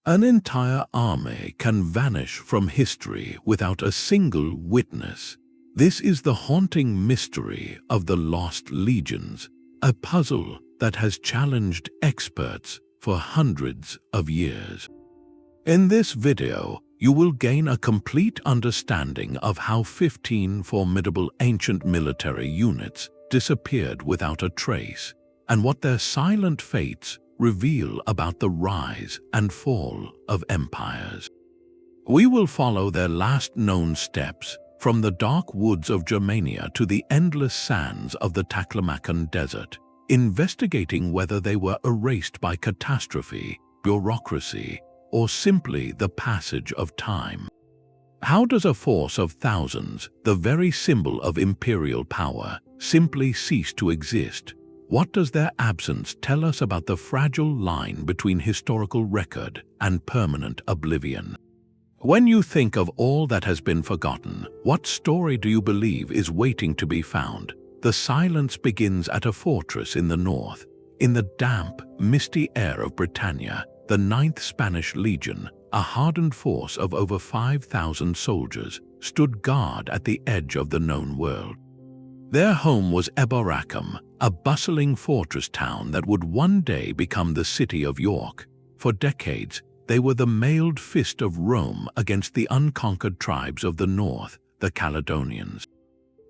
An entire army can vanish from history without a single witness. This is the haunting mystery of the Lost Legions, a puzzle that has challenged experts for hundreds of years. In this video, you will gain a complete understanding of how 15 formidable ancient military units disappeared without a trace, and what their silent fates reveal about the rise and fall of empires. We will follow their last known steps, from the dark woods of Germania to the endless sands of the Taklamakan Desert, investigating whether they were erased by catastrophe, bureaucracy, or simply the passage of time. How does a force of thousands, the very symbol of imperial power, simply cease to exist? What does their absence tell us about the fragile line between historical record and permanent oblivion? When you think of all that has been forgotten, what story do you believe is waiting to be found? The silence begins at a fortress in the north. In the damp, misty air of Britannia, the Ninth Spanish Legion, a hardened force of over 5,000 soldiers, stood guard at the edge of the known world. Their home was Eboracum, a bustling fortress town that would one day become the city of York. For decades, they were the mailed fist of Rome against the unconquered tribes of the north, the Caledonians.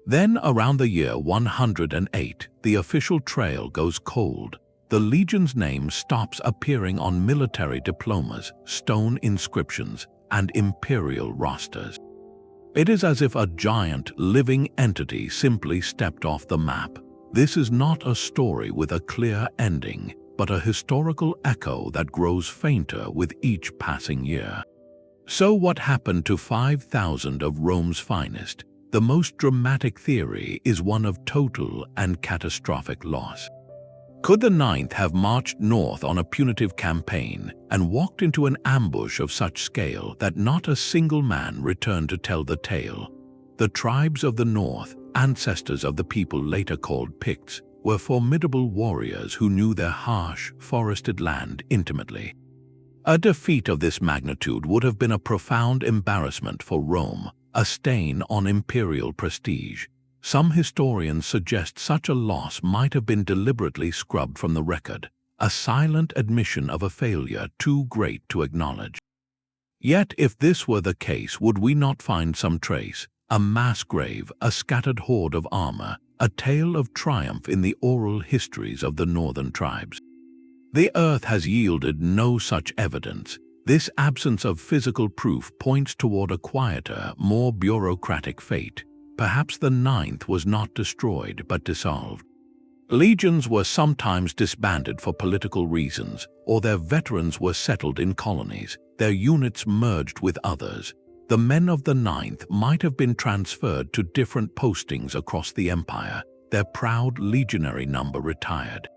Then, around the year 108, the official trail goes cold. The legion's name stops appearing on military diplomas, stone inscriptions, and imperial rosters. It is as if a giant, living entity simply stepped off the map. This is not a story with a clear ending, but a historical echo that grows fainter with each passing year. So what happened to 5,000 of Rome's finest? The most dramatic theory is one of total and catastrophic loss. Could the Ninth have marched north on a punitive campaign and walked into an ambush of such scale that not a single man returned to tell the tale? The tribes of the north, ancestors of the people later called Picts, were formidable warriors who knew their harsh, forested land intimately. A defeat of this magnitude would have been a profound embarrassment for Rome, a stain on imperial prestige. Some historians suggest such a loss might have been deliberately scrubbed from the record, a silent admission of a failure too great to acknowledge. Yet if this were the case, would we not find some trace, a mass grave, a scattered hoard of armor, a tale of triumph in the oral histories of the northern tribes? The earth has yielded no such evidence. This absence of physical proof points toward a quieter, more bureaucratic fate. Perhaps the Ninth was not destroyed but dissolved. Legions were sometimes disbanded for political reasons, or their veterans were settled in colonies, their units merged with others. The men of the Ninth might have been transferred to different postings across the empire, their proud legionary number retired.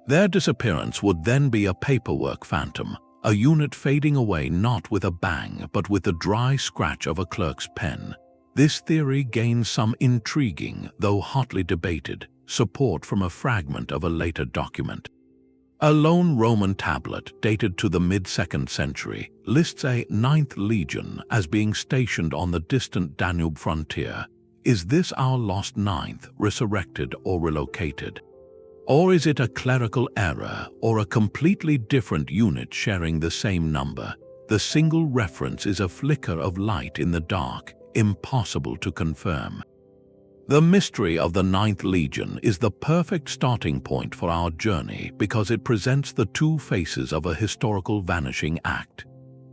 Their disappearance would then be a paperwork phantom, a unit fading away not with a bang but with the dry scratch of a clerk's pen. This theory gains some intriguing, though hotly debated, support from a fragment of a later document. A lone Roman tablet, dated to the mid-2nd century, lists a Ninth Legion as being stationed on the distant Danube frontier. Is this our lost Ninth, resurrected or relocated? Or is it a clerical error or a completely different unit sharing the same number? The single reference is a flicker of light in the dark, impossible to confirm. The mystery of the Ninth Legion is the perfect starting point for our journey because it presents the two faces of a historical vanishing act.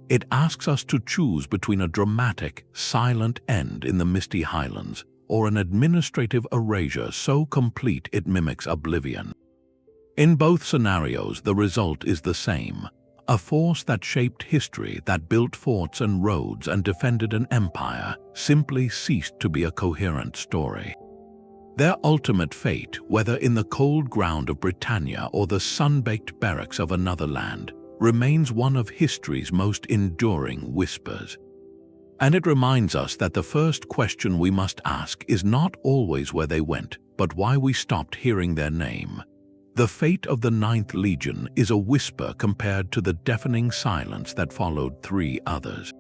It asks us to choose between a dramatic, silent end in the misty highlands or an administrative erasure so complete it mimics oblivion. In both scenarios, the result is the same. A force that shaped history, that built forts and roads and defended an empire, simply ceased to be a coherent story. Their ultimate fate, whether in the cold ground of Britannia or the sun-baked barracks of another land, remains one of history's most enduring whispers. And it reminds us that the first question we must ask is not always where they went, but why we stopped hearing their name. The fate of the Ninth Legion is a whisper compared to the deafening silence that followed 3 others.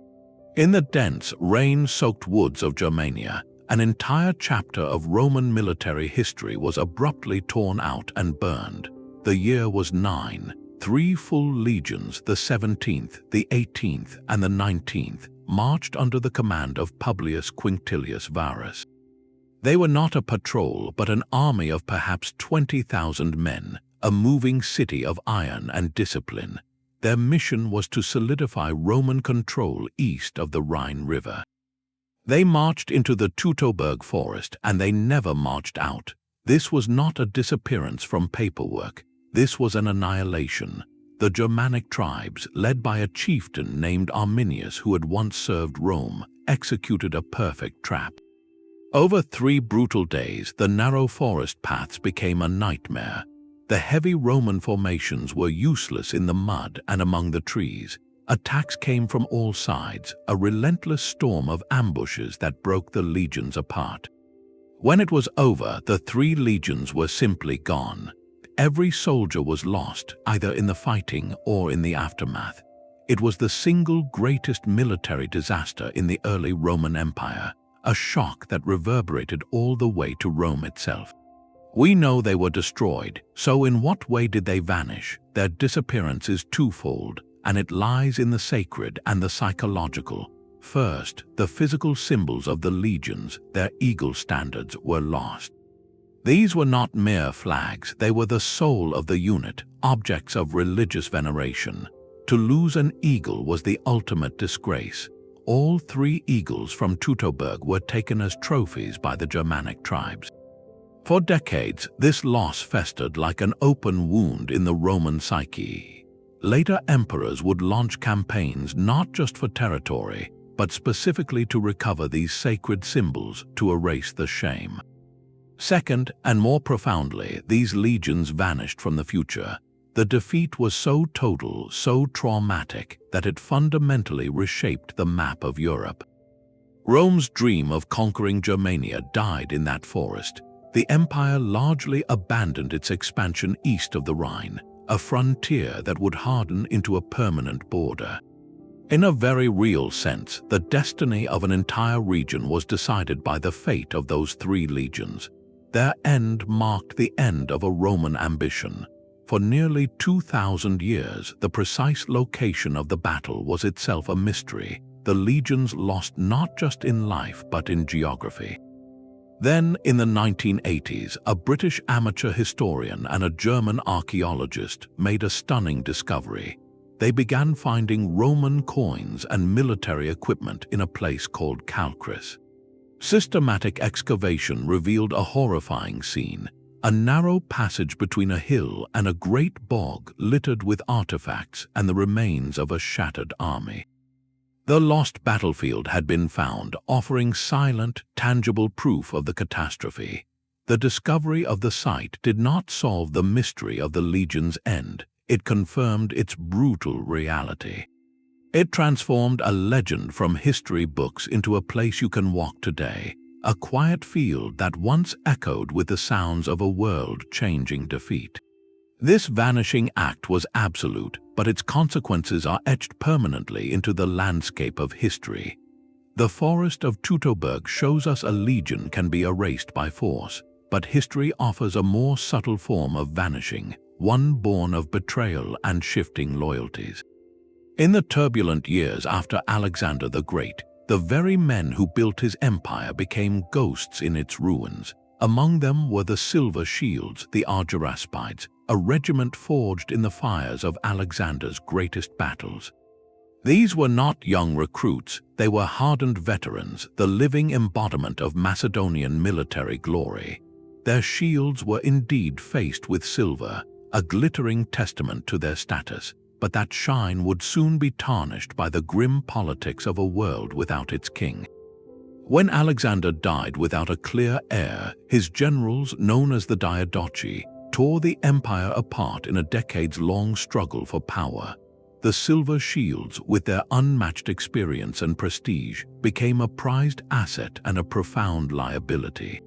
In the dense, rain-soaked woods of Germania, an entire chapter of Roman military history was abruptly torn out and burned. The year was 9. 3 full legions, the 17th, the 18th, and the 19th, marched under the command of Publius Quinctilius Varus. They were not a patrol, but an army of perhaps 20,000 men, a moving city of iron and discipline. Their mission was to solidify Roman control east of the Rhine River. They marched into the Teutoburg Forest, and they never marched out. This was not a disappearance from paperwork. This was an annihilation. The Germanic tribes, led by a chieftain named Arminius who had once served Rome, executed a perfect trap. Over 3 brutal days, the narrow forest paths became a nightmare. The heavy Roman formations were useless in the mud and among the trees. Attacks came from all sides, a relentless storm of ambushes that broke the legions apart. When it was over, the 3 legions were simply gone. Every soldier was lost, either in the fighting or in the aftermath. It was the single greatest military disaster in the early Roman Empire, a shock that reverberated all the way to Rome itself. We know they were destroyed, so in what way did they vanish? Their disappearance is twofold, and it lies in the sacred and the psychological. First, the physical symbols of the legions, their eagle standards, were lost. These were not mere flags, they were the soul of the unit, objects of religious veneration. To lose an eagle was the ultimate disgrace. All 3 eagles from Teutoburg were taken as trophies by the Germanic tribes. For decades, this loss festered like an open wound in the Roman psyche. Later emperors would launch campaigns not just for territory, but specifically to recover these sacred symbols to erase the shame. Second, and more profoundly, these legions vanished from the future. The defeat was so total, so traumatic, that it fundamentally reshaped the map of Europe. Rome's dream of conquering Germania died in that forest. The empire largely abandoned its expansion east of the Rhine, a frontier that would harden into a permanent border. In a very real sense, the destiny of an entire region was decided by the fate of those 3 legions. Their end marked the end of a Roman ambition. For nearly 2,000 years, the precise location of the battle was itself a mystery. The legions lost not just in life but in geography. Then, in the 1980s, a British amateur historian and a German archaeologist made a stunning discovery. They began finding Roman coins and military equipment in a place called Chalcis. Systematic excavation revealed a horrifying scene. A narrow passage between a hill and a great bog littered with artifacts and the remains of a shattered army. The lost battlefield had been found, offering silent, tangible proof of the catastrophe. The discovery of the site did not solve the mystery of the legion's end. It confirmed its brutal reality. It transformed a legend from history books into a place you can walk today, a quiet field that once echoed with the sounds of a world-changing defeat. This vanishing act was absolute, but its consequences are etched permanently into the landscape of history. The forest of Teutoburg shows us a legion can be erased by force, but history offers a more subtle form of vanishing, one born of betrayal and shifting loyalties. In the turbulent years after Alexander the Great, the very men who built his empire became ghosts in its ruins. Among them were the Silver Shields, the Argiraspides, a regiment forged in the fires of Alexander's greatest battles. These were not young recruits, they were hardened veterans, the living embodiment of Macedonian military glory. Their shields were indeed faced with silver, a glittering testament to their status. But that shine would soon be tarnished by the grim politics of a world without its king. When Alexander died without a clear heir, his generals, known as the Diadochi, tore the empire apart in a decades-long struggle for power. The Silver Shields, with their unmatched experience and prestige, became a prized asset and a profound liability.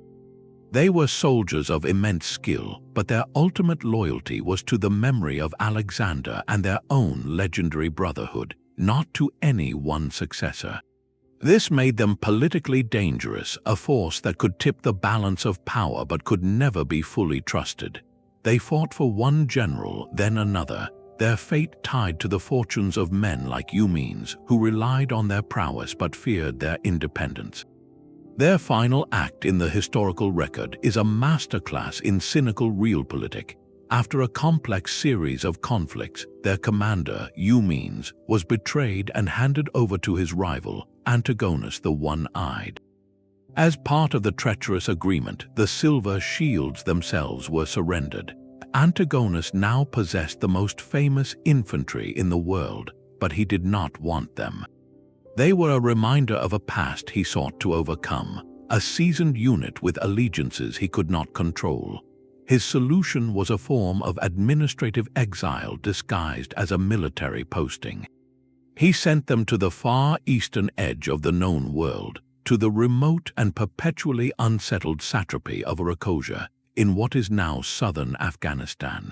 They were soldiers of immense skill, but their ultimate loyalty was to the memory of Alexander and their own legendary brotherhood, not to any one successor. This made them politically dangerous, a force that could tip the balance of power but could never be fully trusted. They fought for one general, then another, their fate tied to the fortunes of men like Eumenes, who relied on their prowess but feared their independence. Their final act in the historical record is a masterclass in cynical realpolitik. After a complex series of conflicts, their commander, Eumenes, was betrayed and handed over to his rival, Antigonus the One-Eyed. As part of the treacherous agreement, the silver shields themselves were surrendered. Antigonus now possessed the most famous infantry in the world, but he did not want them. They were a reminder of a past he sought to overcome, a seasoned unit with allegiances he could not control. His solution was a form of administrative exile disguised as a military posting. He sent them to the far eastern edge of the known world, to the remote and perpetually unsettled satrapy of Erasure, in what is now southern Afghanistan.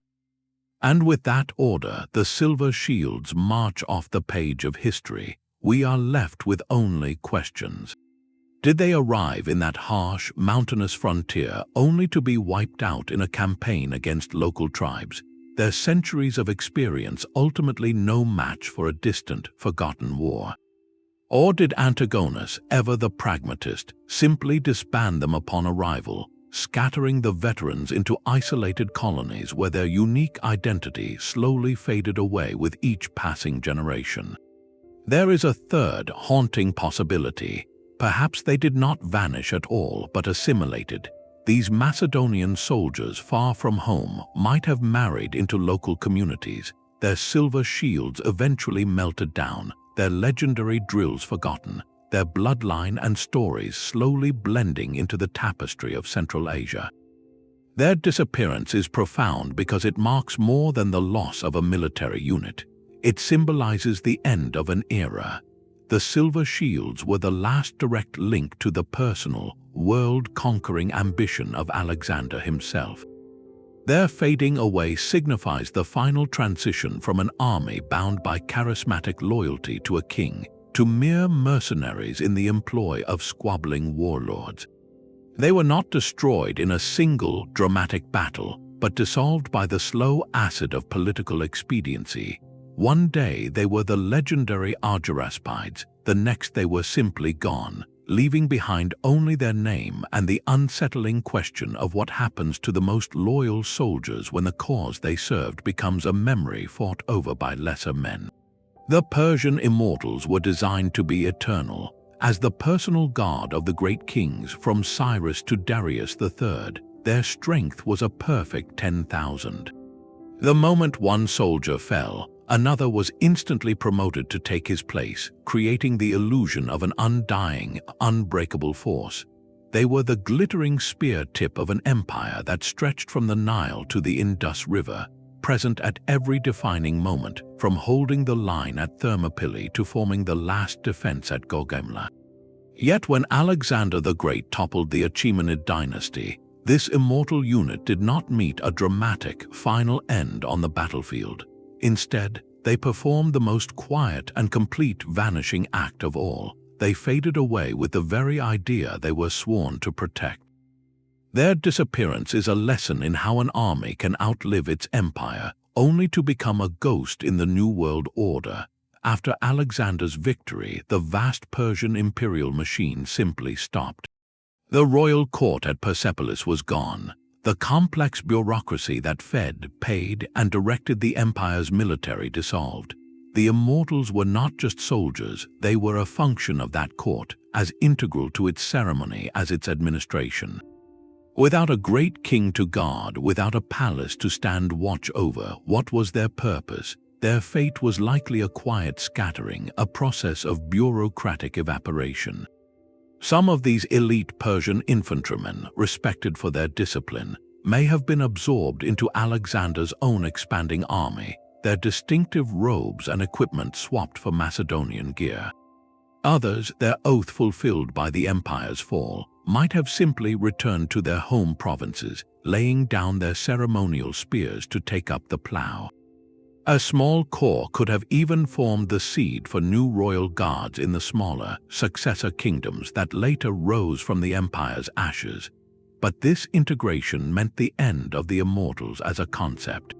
And with that order, the silver shields march off the page of history. We are left with only questions. Did they arrive in that harsh, mountainous frontier only to be wiped out in a campaign against local tribes, their centuries of experience ultimately no match for a distant, forgotten war? Or did Antigonus, ever the pragmatist, simply disband them upon arrival, scattering the veterans into isolated colonies where their unique identity slowly faded away with each passing generation? There is a third, haunting possibility. Perhaps they did not vanish at all, but assimilated. These Macedonian soldiers far from home might have married into local communities, their silver shields eventually melted down, their legendary drills forgotten, their bloodline and stories slowly blending into the tapestry of Central Asia. Their disappearance is profound because it marks more than the loss of a military unit. It symbolizes the end of an era. The silver shields were the last direct link to the personal, world-conquering ambition of Alexander himself. Their fading away signifies the final transition from an army bound by charismatic loyalty to a king, to mere mercenaries in the employ of squabbling warlords. They were not destroyed in a single, dramatic battle, but dissolved by the slow acid of political expediency. One day they were the legendary Argiraspides, the next they were simply gone, leaving behind only their name and the unsettling question of what happens to the most loyal soldiers when the cause they served becomes a memory fought over by lesser men. The Persian Immortals were designed to be eternal. As the personal guard of the great kings from Cyrus to Darius III, their strength was a perfect 10,000. The moment one soldier fell, another was instantly promoted to take his place, creating the illusion of an undying, unbreakable force. They were the glittering spear tip of an empire that stretched from the Nile to the Indus River, present at every defining moment, from holding the line at Thermopylae to forming the last defense at Gaugamela. Yet when Alexander the Great toppled the Achaemenid dynasty, this immortal unit did not meet a dramatic, final end on the battlefield. Instead, they performed the most quiet and complete vanishing act of all. They faded away with the very idea they were sworn to protect. Their disappearance is a lesson in how an army can outlive its empire, only to become a ghost in the New World Order. After Alexander's victory, the vast Persian imperial machine simply stopped. The royal court at Persepolis was gone. The complex bureaucracy that fed, paid, and directed the empire's military dissolved. The Immortals were not just soldiers, they were a function of that court, as integral to its ceremony as its administration. Without a great king to guard, without a palace to stand watch over, what was their purpose? Their fate was likely a quiet scattering, a process of bureaucratic evaporation. Some of these elite Persian infantrymen, respected for their discipline, may have been absorbed into Alexander's own expanding army, their distinctive robes and equipment swapped for Macedonian gear. Others, their oath fulfilled by the empire's fall, might have simply returned to their home provinces, laying down their ceremonial spears to take up the plough. A small corps could have even formed the seed for new royal guards in the smaller, successor kingdoms that later rose from the empire's ashes. But this integration meant the end of the Immortals as a concept.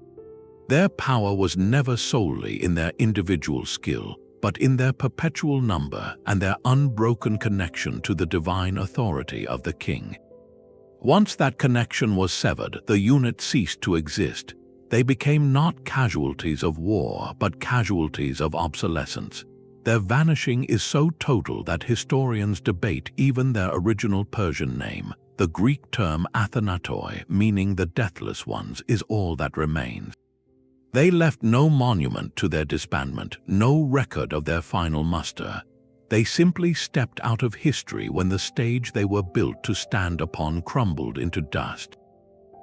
Their power was never solely in their individual skill, but in their perpetual number and their unbroken connection to the divine authority of the king. Once that connection was severed, the unit ceased to exist. They became not casualties of war, but casualties of obsolescence. Their vanishing is so total that historians debate even their original Persian name. The Greek term athanatoi, meaning the deathless ones, is all that remains. They left no monument to their disbandment, no record of their final muster. They simply stepped out of history when the stage they were built to stand upon crumbled into dust.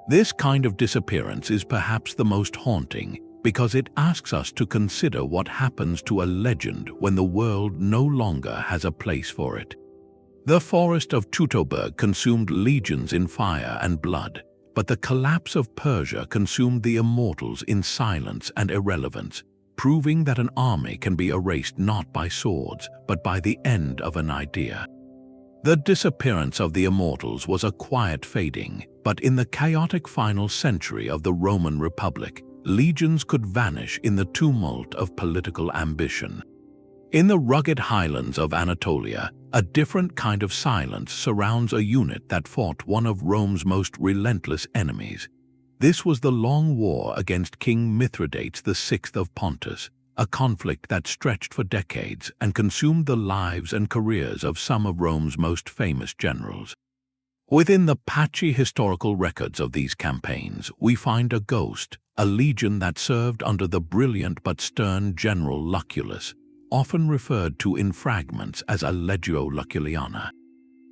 This kind of disappearance is perhaps the most haunting, because it asks us to consider what happens to a legend when the world no longer has a place for it. The forest of Teutoburg consumed legions in fire and blood, but the collapse of Persia consumed the Immortals in silence and irrelevance, proving that an army can be erased not by swords, but by the end of an idea. The disappearance of the Immortals was a quiet fading, but in the chaotic final century of the Roman Republic, legions could vanish in the tumult of political ambition. In the rugged highlands of Anatolia, a different kind of silence surrounds a unit that fought one of Rome's most relentless enemies. This was the long war against King Mithridates VI of Pontus, a conflict that stretched for decades and consumed the lives and careers of some of Rome's most famous generals. Within the patchy historical records of these campaigns, we find a ghost, a legion that served under the brilliant but stern general Lucullus, often referred to in fragments as a Legio Luculliana.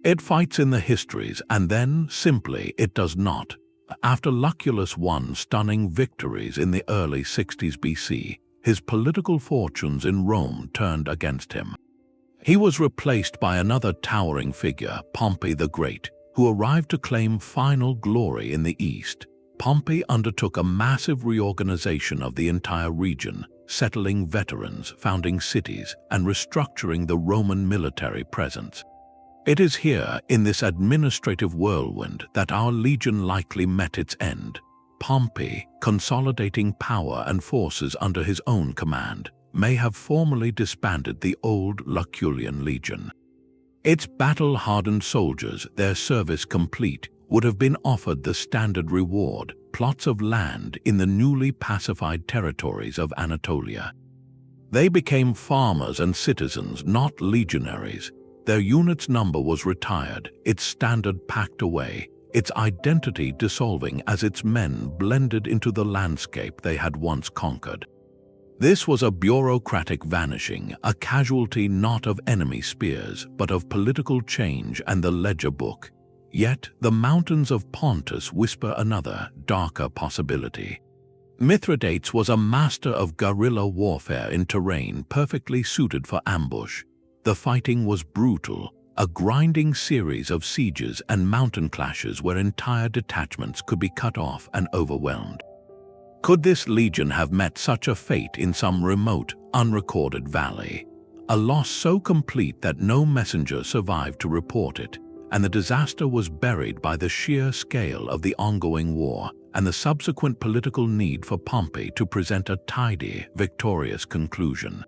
It fights in the histories, and then, simply, it does not. After Lucullus won stunning victories in the early 60s BC, his political fortunes in Rome turned against him. He was replaced by another towering figure, Pompey the Great, who arrived to claim final glory in the East. Pompey undertook a massive reorganization of the entire region, settling veterans, founding cities, and restructuring the Roman military presence. It is here, in this administrative whirlwind, that our legion likely met its end. Pompey, consolidating power and forces under his own command, may have formally disbanded the old Lucullian legion. Its battle-hardened soldiers, their service complete, would have been offered the standard reward, plots of land in the newly pacified territories of Anatolia. They became farmers and citizens, not legionaries. Their unit's number was retired, its standard packed away, its identity dissolving as its men blended into the landscape they had once conquered. This was a bureaucratic vanishing, a casualty not of enemy spears, but of political change and the ledger book. Yet the mountains of Pontus whisper another, darker possibility. Mithridates was a master of guerrilla warfare in terrain perfectly suited for ambush. The fighting was brutal, a grinding series of sieges and mountain clashes where entire detachments could be cut off and overwhelmed. Could this legion have met such a fate in some remote, unrecorded valley? A loss so complete that no messenger survived to report it, and the disaster was buried by the sheer scale of the ongoing war and the subsequent political need for Pompey to present a tidy, victorious conclusion.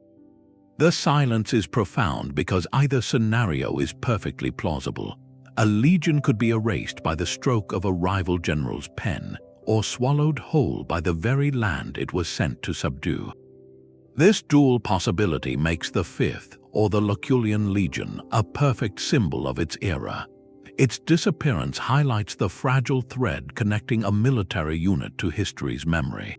The silence is profound because either scenario is perfectly plausible. A legion could be erased by the stroke of a rival general's pen, or swallowed whole by the very land it was sent to subdue. This dual possibility makes the Fifth, or the Lucullian Legion, a perfect symbol of its era. Its disappearance highlights the fragile thread connecting a military unit to history's memory.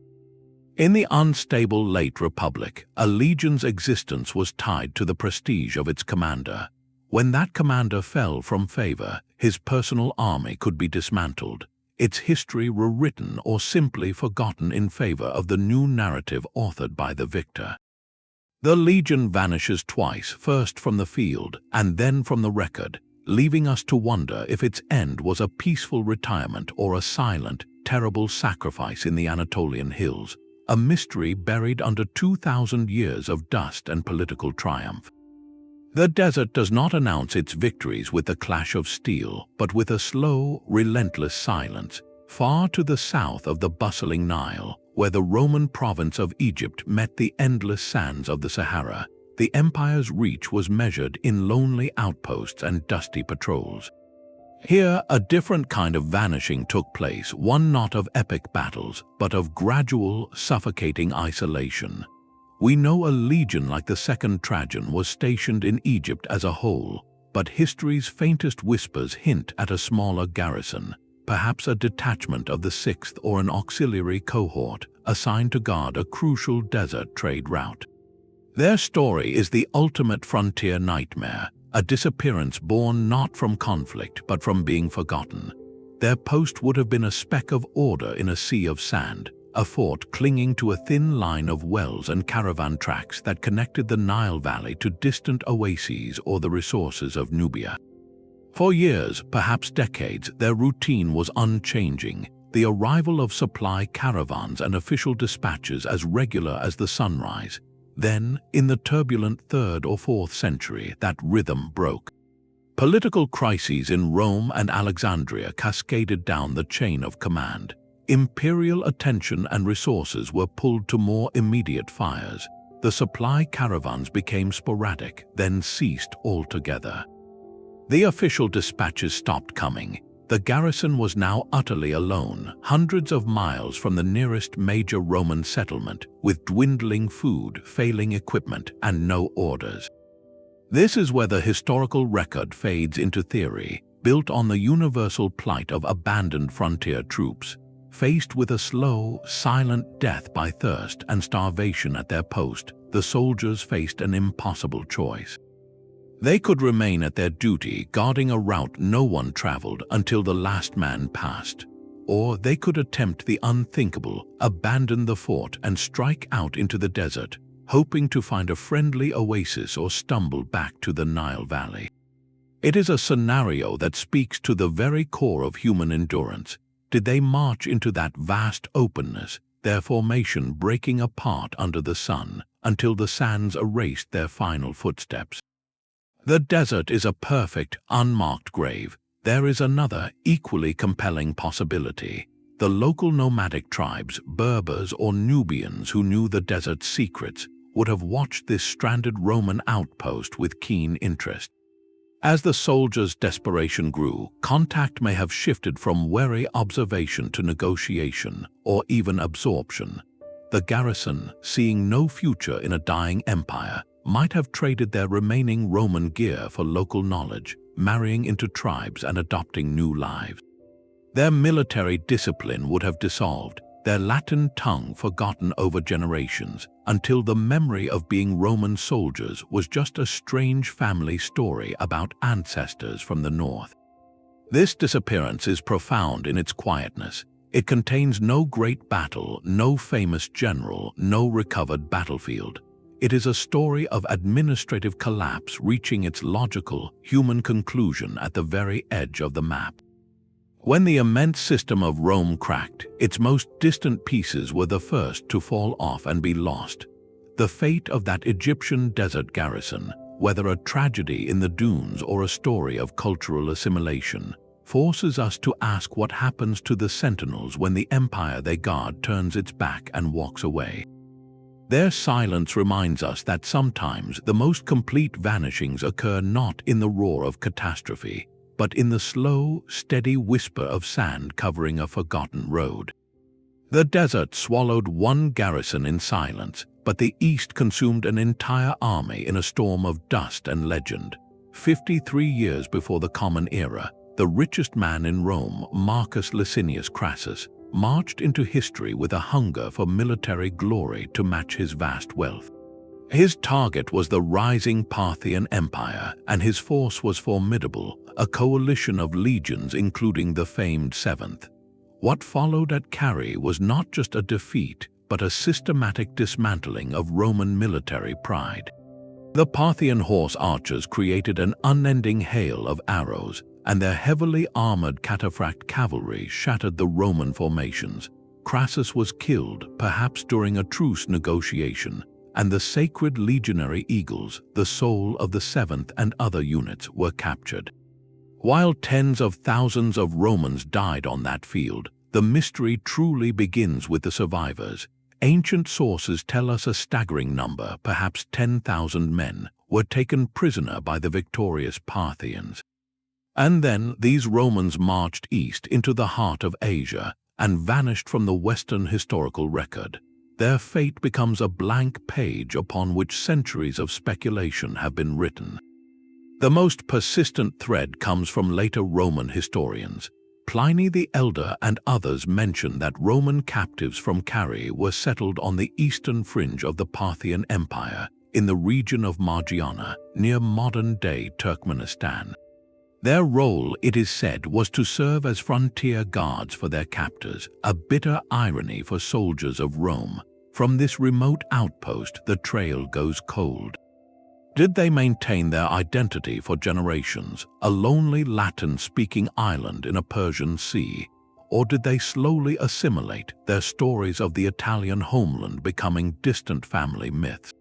In the unstable late Republic, a legion's existence was tied to the prestige of its commander. When that commander fell from favor, his personal army could be dismantled, its history rewritten or simply forgotten in favor of the new narrative authored by the victor. The legion vanishes twice, first from the field and then from the record, leaving us to wonder if its end was a peaceful retirement or a silent, terrible sacrifice in the Anatolian hills, a mystery buried under 2,000 years of dust and political triumph. The desert does not announce its victories with the clash of steel, but with a slow, relentless silence, far to the south of the bustling Nile, where the Roman province of Egypt met the endless sands of the Sahara. The empire's reach was measured in lonely outposts and dusty patrols. Here, a different kind of vanishing took place, one not of epic battles, but of gradual, suffocating isolation. We know a legion like the Second Trajan was stationed in Egypt as a whole, but history's faintest whispers hint at a smaller garrison, perhaps a detachment of the 6th or an auxiliary cohort assigned to guard a crucial desert trade route. Their story is the ultimate frontier nightmare, a disappearance born not from conflict but from being forgotten. Their post would have been a speck of order in a sea of sand, a fort clinging to a thin line of wells and caravan tracks that connected the Nile Valley to distant oases or the resources of Nubia. For years, perhaps decades, their routine was unchanging, the arrival of supply caravans and official dispatches as regular as the sunrise. Then, in the turbulent 3rd or 4th century, that rhythm broke. Political crises in Rome and Alexandria cascaded down the chain of command. Imperial attention and resources were pulled to more immediate fires. The supply caravans became sporadic, then ceased altogether. The official dispatches stopped coming. The garrison was now utterly alone, hundreds of miles from the nearest major Roman settlement, with dwindling food, failing equipment, and no orders. This is where the historical record fades into theory, built on the universal plight of abandoned frontier troops. Faced with a slow, silent death by thirst and starvation at their post, the soldiers faced an impossible choice. They could remain at their duty, guarding a route no one traveled until the last man passed. Or they could attempt the unthinkable, abandon the fort and strike out into the desert, hoping to find a friendly oasis or stumble back to the Nile Valley. It is a scenario that speaks to the very core of human endurance. Did they march into that vast openness, their formation breaking apart under the sun, until the sands erased their final footsteps? The desert is a perfect, unmarked grave. There is another, equally compelling possibility. The local nomadic tribes, Berbers or Nubians who knew the desert's secrets, would have watched this stranded Roman outpost with keen interest. As the soldiers' desperation grew, contact may have shifted from wary observation to negotiation, or even absorption. The garrison, seeing no future in a dying empire, might have traded their remaining Roman gear for local knowledge, marrying into tribes and adopting new lives. Their military discipline would have dissolved, their Latin tongue forgotten over generations, until the memory of being Roman soldiers was just a strange family story about ancestors from the north. This disappearance is profound in its quietness. It contains no great battle, no famous general, no recovered battlefield. It is a story of administrative collapse reaching its logical, human conclusion at the very edge of the map. When the immense system of Rome cracked, its most distant pieces were the first to fall off and be lost. The fate of that Egyptian desert garrison, whether a tragedy in the dunes or a story of cultural assimilation, forces us to ask what happens to the sentinels when the empire they guard turns its back and walks away. Their silence reminds us that sometimes the most complete vanishings occur not in the roar of catastrophe, but in the slow, steady whisper of sand covering a forgotten road. The desert swallowed one garrison in silence, but the east consumed an entire army in a storm of dust and legend. 53 years before the Common Era, the richest man in Rome, Marcus Licinius Crassus, marched into history with a hunger for military glory to match his vast wealth. His target was the rising Parthian Empire, and his force was formidable, a coalition of legions including the famed Seventh. What followed at Carrhae was not just a defeat, but a systematic dismantling of Roman military pride. The Parthian horse archers created an unending hail of arrows, and their heavily armored cataphract cavalry shattered the Roman formations. Crassus was killed, perhaps during a truce negotiation, and the sacred legionary eagles, the soul of the 7th and other units, were captured. While tens of thousands of Romans died on that field, the mystery truly begins with the survivors. Ancient sources tell us a staggering number, perhaps 10,000 men, were taken prisoner by the victorious Parthians. And then these Romans marched east into the heart of Asia and vanished from the Western historical record. Their fate becomes a blank page upon which centuries of speculation have been written. The most persistent thread comes from later Roman historians. Pliny the Elder and others mention that Roman captives from Carrhae were settled on the eastern fringe of the Parthian Empire, in the region of Margiana, near modern-day Turkmenistan. Their role, it is said, was to serve as frontier guards for their captors, a bitter irony for soldiers of Rome. From this remote outpost, the trail goes cold. Did they maintain their identity for generations, a lonely Latin-speaking island in a Persian sea, or did they slowly assimilate, their stories of the Italian homeland becoming distant family myths?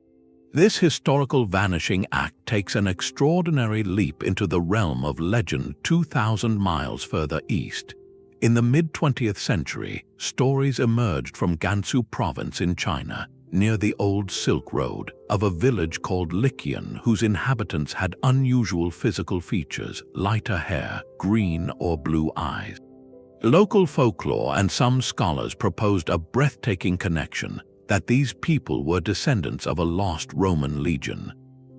This historical vanishing act takes an extraordinary leap into the realm of legend 2,000 miles further east. In the mid-20th century, stories emerged from Gansu province in China, near the old Silk Road, of a village called Lucullian whose inhabitants had unusual physical features, lighter hair, green or blue eyes. Local folklore and some scholars proposed a breathtaking connection, that these people were descendants of a lost Roman legion.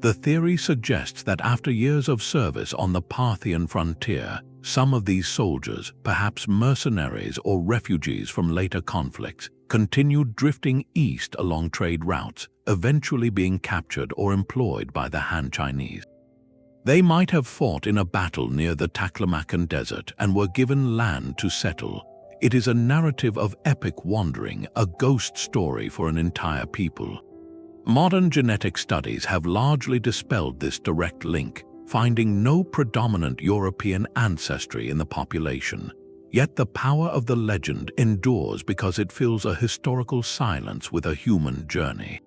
The theory suggests that after years of service on the Parthian frontier, some of these soldiers, perhaps mercenaries or refugees from later conflicts, continued drifting east along trade routes, eventually being captured or employed by the Han Chinese. They might have fought in a battle near the Taklamakan Desert and were given land to settle. It is a narrative of epic wandering, a ghost story for an entire people. Modern genetic studies have largely dispelled this direct link, finding no predominant European ancestry in the population. Yet the power of the legend endures because it fills a historical silence with a human journey.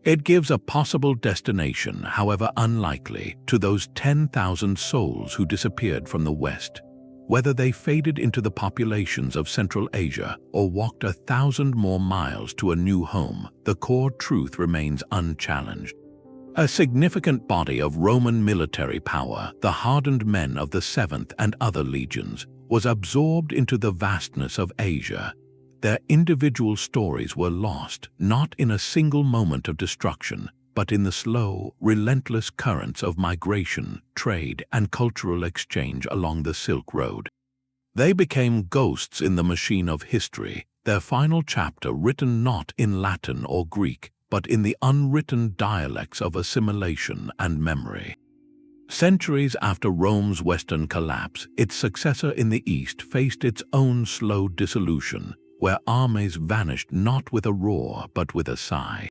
It gives a possible destination, however unlikely, to those 10,000 souls who disappeared from the West. Whether they faded into the populations of Central Asia or walked 1,000 more miles to a new home, the core truth remains unchallenged. A significant body of Roman military power, the hardened men of the 7th and other legions, was absorbed into the vastness of Asia. Their individual stories were lost, not in a single moment of destruction, but in the slow, relentless currents of migration, trade, and cultural exchange along the Silk Road. They became ghosts in the machine of history, their final chapter written not in Latin or Greek, but in the unwritten dialects of assimilation and memory. Centuries after Rome's Western collapse, its successor in the East faced its own slow dissolution, where armies vanished not with a roar but with a sigh.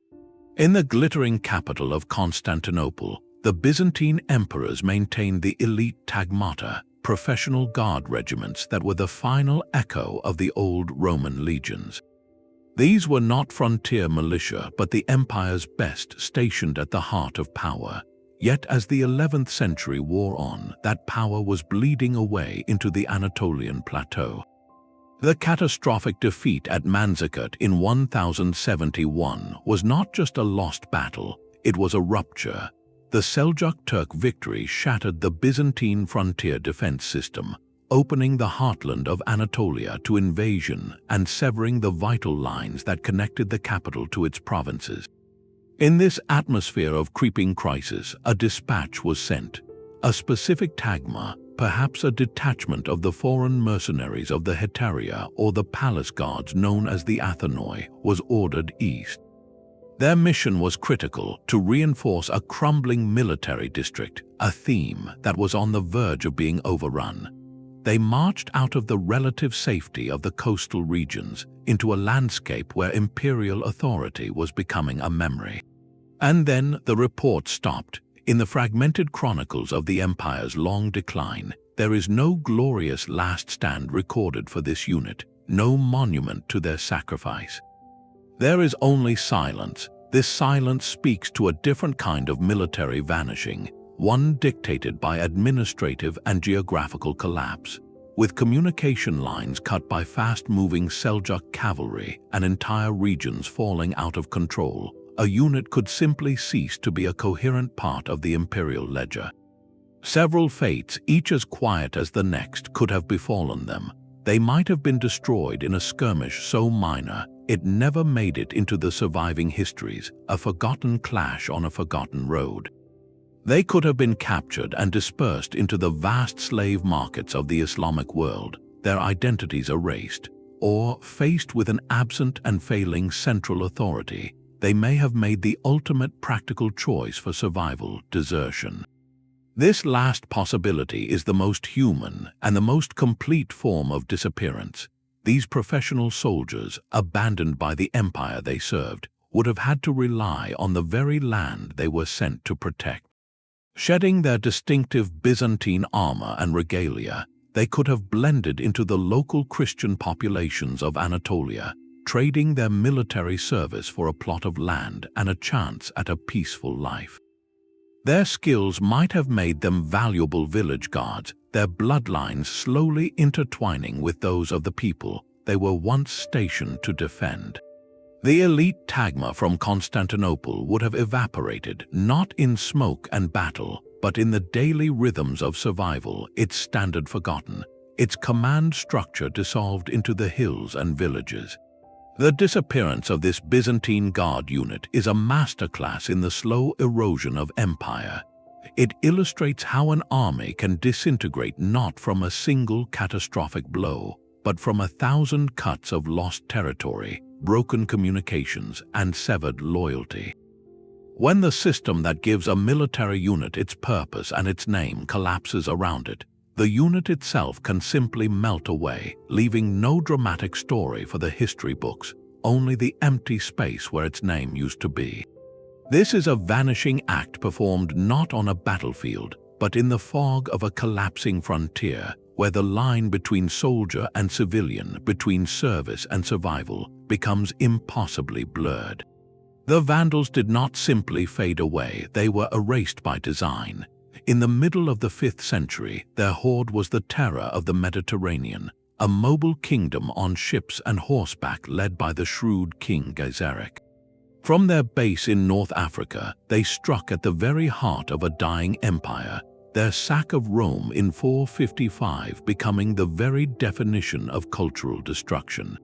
In the glittering capital of Constantinople, the Byzantine emperors maintained the elite Tagmata, professional guard regiments that were the final echo of the old Roman legions. These were not frontier militia but the empire's best, stationed at the heart of power. Yet as the 11th century wore on, that power was bleeding away into the Anatolian plateau. The catastrophic defeat at Manzikert in 1071 was not just a lost battle, it was a rupture. The Seljuk Turk victory shattered the Byzantine frontier defense system, opening the heartland of Anatolia to invasion and severing the vital lines that connected the capital to its provinces. In this atmosphere of creeping crisis, a dispatch was sent. A specific Tagma, perhaps a detachment of the foreign mercenaries of the Hetaria or the palace guards known as the Athenoi, was ordered east. Their mission was critical: to reinforce a crumbling military district, a theme that was on the verge of being overrun. They marched out of the relative safety of the coastal regions into a landscape where imperial authority was becoming a memory. And then the report stopped. In the fragmented chronicles of the Empire's long decline, there is no glorious last stand recorded for this unit, no monument to their sacrifice. There is only silence. This silence speaks to a different kind of military vanishing, one dictated by administrative and geographical collapse. With communication lines cut by fast-moving Seljuk cavalry and entire regions falling out of control, a unit could simply cease to be a coherent part of the imperial ledger. Several fates, each as quiet as the next, could have befallen them. They might have been destroyed in a skirmish so minor it never made it into the surviving histories, a forgotten clash on a forgotten road. They could have been captured and dispersed into the vast slave markets of the Islamic world, their identities erased, or, faced with an absent and failing central authority, they may have made the ultimate practical choice for survival: desertion. This last possibility is the most human and the most complete form of disappearance. These professional soldiers, abandoned by the empire they served, would have had to rely on the very land they were sent to protect. Shedding their distinctive Byzantine armor and regalia, they could have blended into the local Christian populations of Anatolia, trading their military service for a plot of land and a chance at a peaceful life. Their skills might have made them valuable village guards, their bloodlines slowly intertwining with those of the people they were once stationed to defend. The elite Tagma from Constantinople would have evaporated, not in smoke and battle, but in the daily rhythms of survival, its standard forgotten, its command structure dissolved into the hills and villages. The disappearance of this Byzantine guard unit is a masterclass in the slow erosion of empire. It illustrates how an army can disintegrate not from a single catastrophic blow, but from 1,000 cuts of lost territory, broken communications, and severed loyalty. When the system that gives a military unit its purpose and its name collapses around it, the unit itself can simply melt away, leaving no dramatic story for the history books, only the empty space where its name used to be. This is a vanishing act performed not on a battlefield, but in the fog of a collapsing frontier, where the line between soldier and civilian, between service and survival, becomes impossibly blurred. The Vandals did not simply fade away, they were erased by design. In the middle of the 5th century, their horde was the terror of the Mediterranean, a mobile kingdom on ships and horseback led by the shrewd King Gaiseric. From their base in North Africa, they struck at the very heart of a dying empire, their sack of Rome in 455 becoming the very definition of cultural destruction.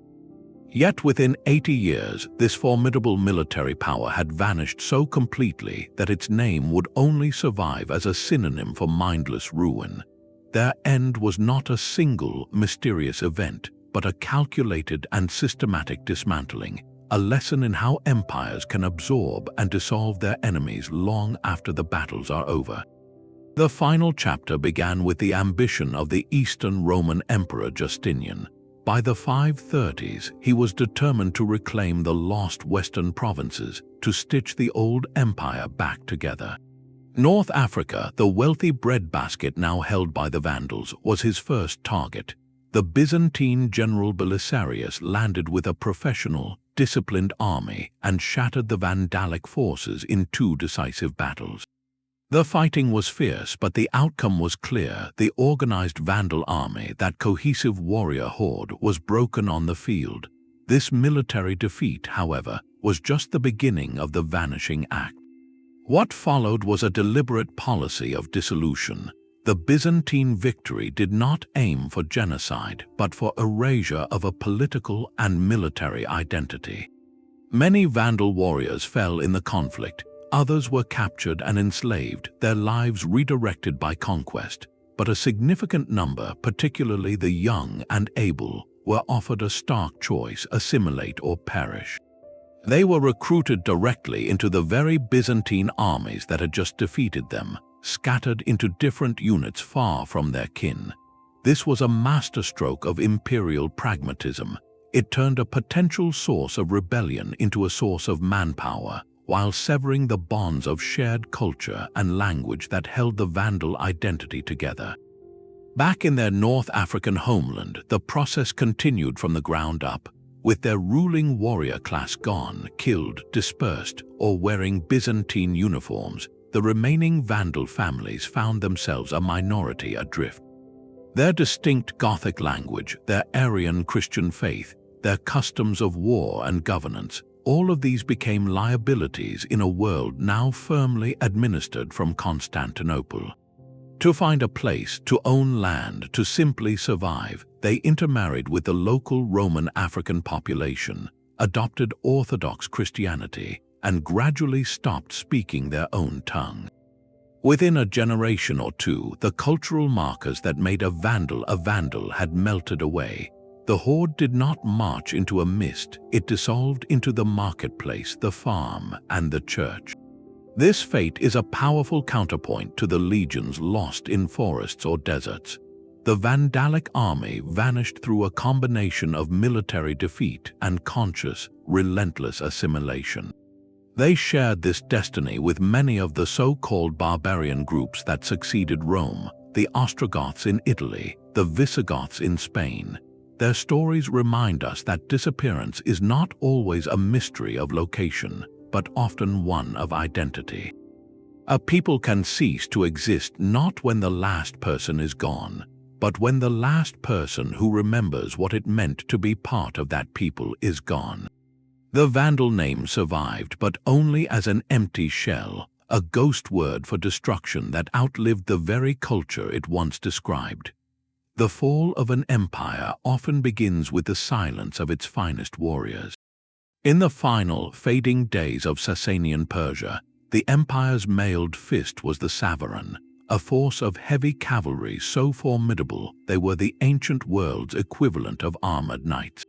Yet within 80 years, this formidable military power had vanished so completely that its name would only survive as a synonym for mindless ruin. Their end was not a single, mysterious event, but a calculated and systematic dismantling, a lesson in how empires can absorb and dissolve their enemies long after the battles are over. The final chapter began with the ambition of the Eastern Roman Emperor Justinian. By the 530s, he was determined to reclaim the lost western provinces, to stitch the old empire back together. North Africa, the wealthy breadbasket now held by the Vandals, was his first target. The Byzantine general Belisarius landed with a professional, disciplined army and shattered the Vandalic forces in 2 decisive battles. The fighting was fierce, but the outcome was clear. The organized Vandal army, that cohesive warrior horde, was broken on the field. This military defeat, however, was just the beginning of the vanishing act. What followed was a deliberate policy of dissolution. The Byzantine victory did not aim for genocide, but for erasure of a political and military identity. Many Vandal warriors fell in the conflict. Others were captured and enslaved, their lives redirected by conquest, but a significant number, particularly the young and able, were offered a stark choice: assimilate or perish. They were recruited directly into the very Byzantine armies that had just defeated them, scattered into different units far from their kin. This was a masterstroke of imperial pragmatism. It turned a potential source of rebellion into a source of manpower, while severing the bonds of shared culture and language that held the Vandal identity together. Back in their North African homeland, the process continued from the ground up, with their ruling warrior class gone, killed, dispersed, or wearing Byzantine uniforms. The remaining Vandal families found themselves a minority adrift. Their distinct Gothic language, their Arian Christian faith, their customs of war and governance, all of these became liabilities in a world now firmly administered from Constantinople. To find a place, to own land, to simply survive, they intermarried with the local Roman African population, adopted Orthodox Christianity, and gradually stopped speaking their own tongue. Within a generation or two, the cultural markers that made a Vandal had melted away. The horde did not march into a mist, it dissolved into the marketplace, the farm, and the church. This fate is a powerful counterpoint to the legions lost in forests or deserts. The Vandalic army vanished through a combination of military defeat and conscious, relentless assimilation. They shared this destiny with many of the so-called barbarian groups that succeeded Rome, the Ostrogoths in Italy, the Visigoths in Spain. Their stories remind us that disappearance is not always a mystery of location, but often one of identity. A people can cease to exist not when the last person is gone, but when the last person who remembers what it meant to be part of that people is gone. The Vandal name survived, but only as an empty shell, a ghost word for destruction that outlived the very culture it once described. The fall of an empire often begins with the silence of its finest warriors. In the final, fading days of Sasanian Persia, the empire's mailed fist was the Savaran, a force of heavy cavalry so formidable they were the ancient world's equivalent of armored knights.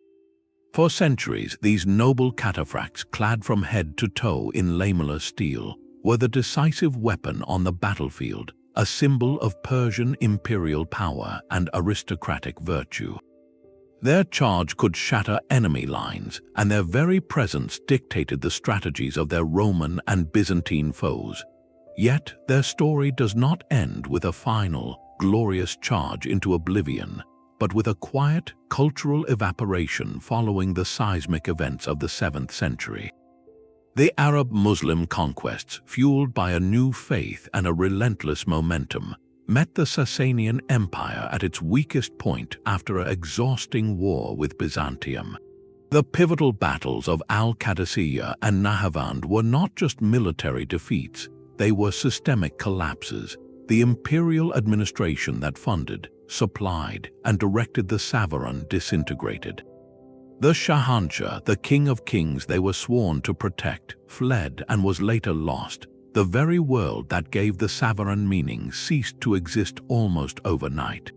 For centuries, these noble cataphracts, clad from head to toe in lamellar steel, were the decisive weapon on the battlefield, a symbol of Persian imperial power and aristocratic virtue. Their charge could shatter enemy lines, and their very presence dictated the strategies of their Roman and Byzantine foes. Yet their story does not end with a final, glorious charge into oblivion, but with a quiet, cultural evaporation following the seismic events of the 7th century. The Arab-Muslim conquests, fueled by a new faith and a relentless momentum, met the Sasanian Empire at its weakest point after an exhausting war with Byzantium. The pivotal battles of Al-Qadisiyah and Nahawand were not just military defeats, they were systemic collapses. The imperial administration that funded, supplied, and directed the Savaran disintegrated. The Shahanshah, the king of kings they were sworn to protect, fled and was later lost. The very world that gave the Savaran meaning ceased to exist almost overnight.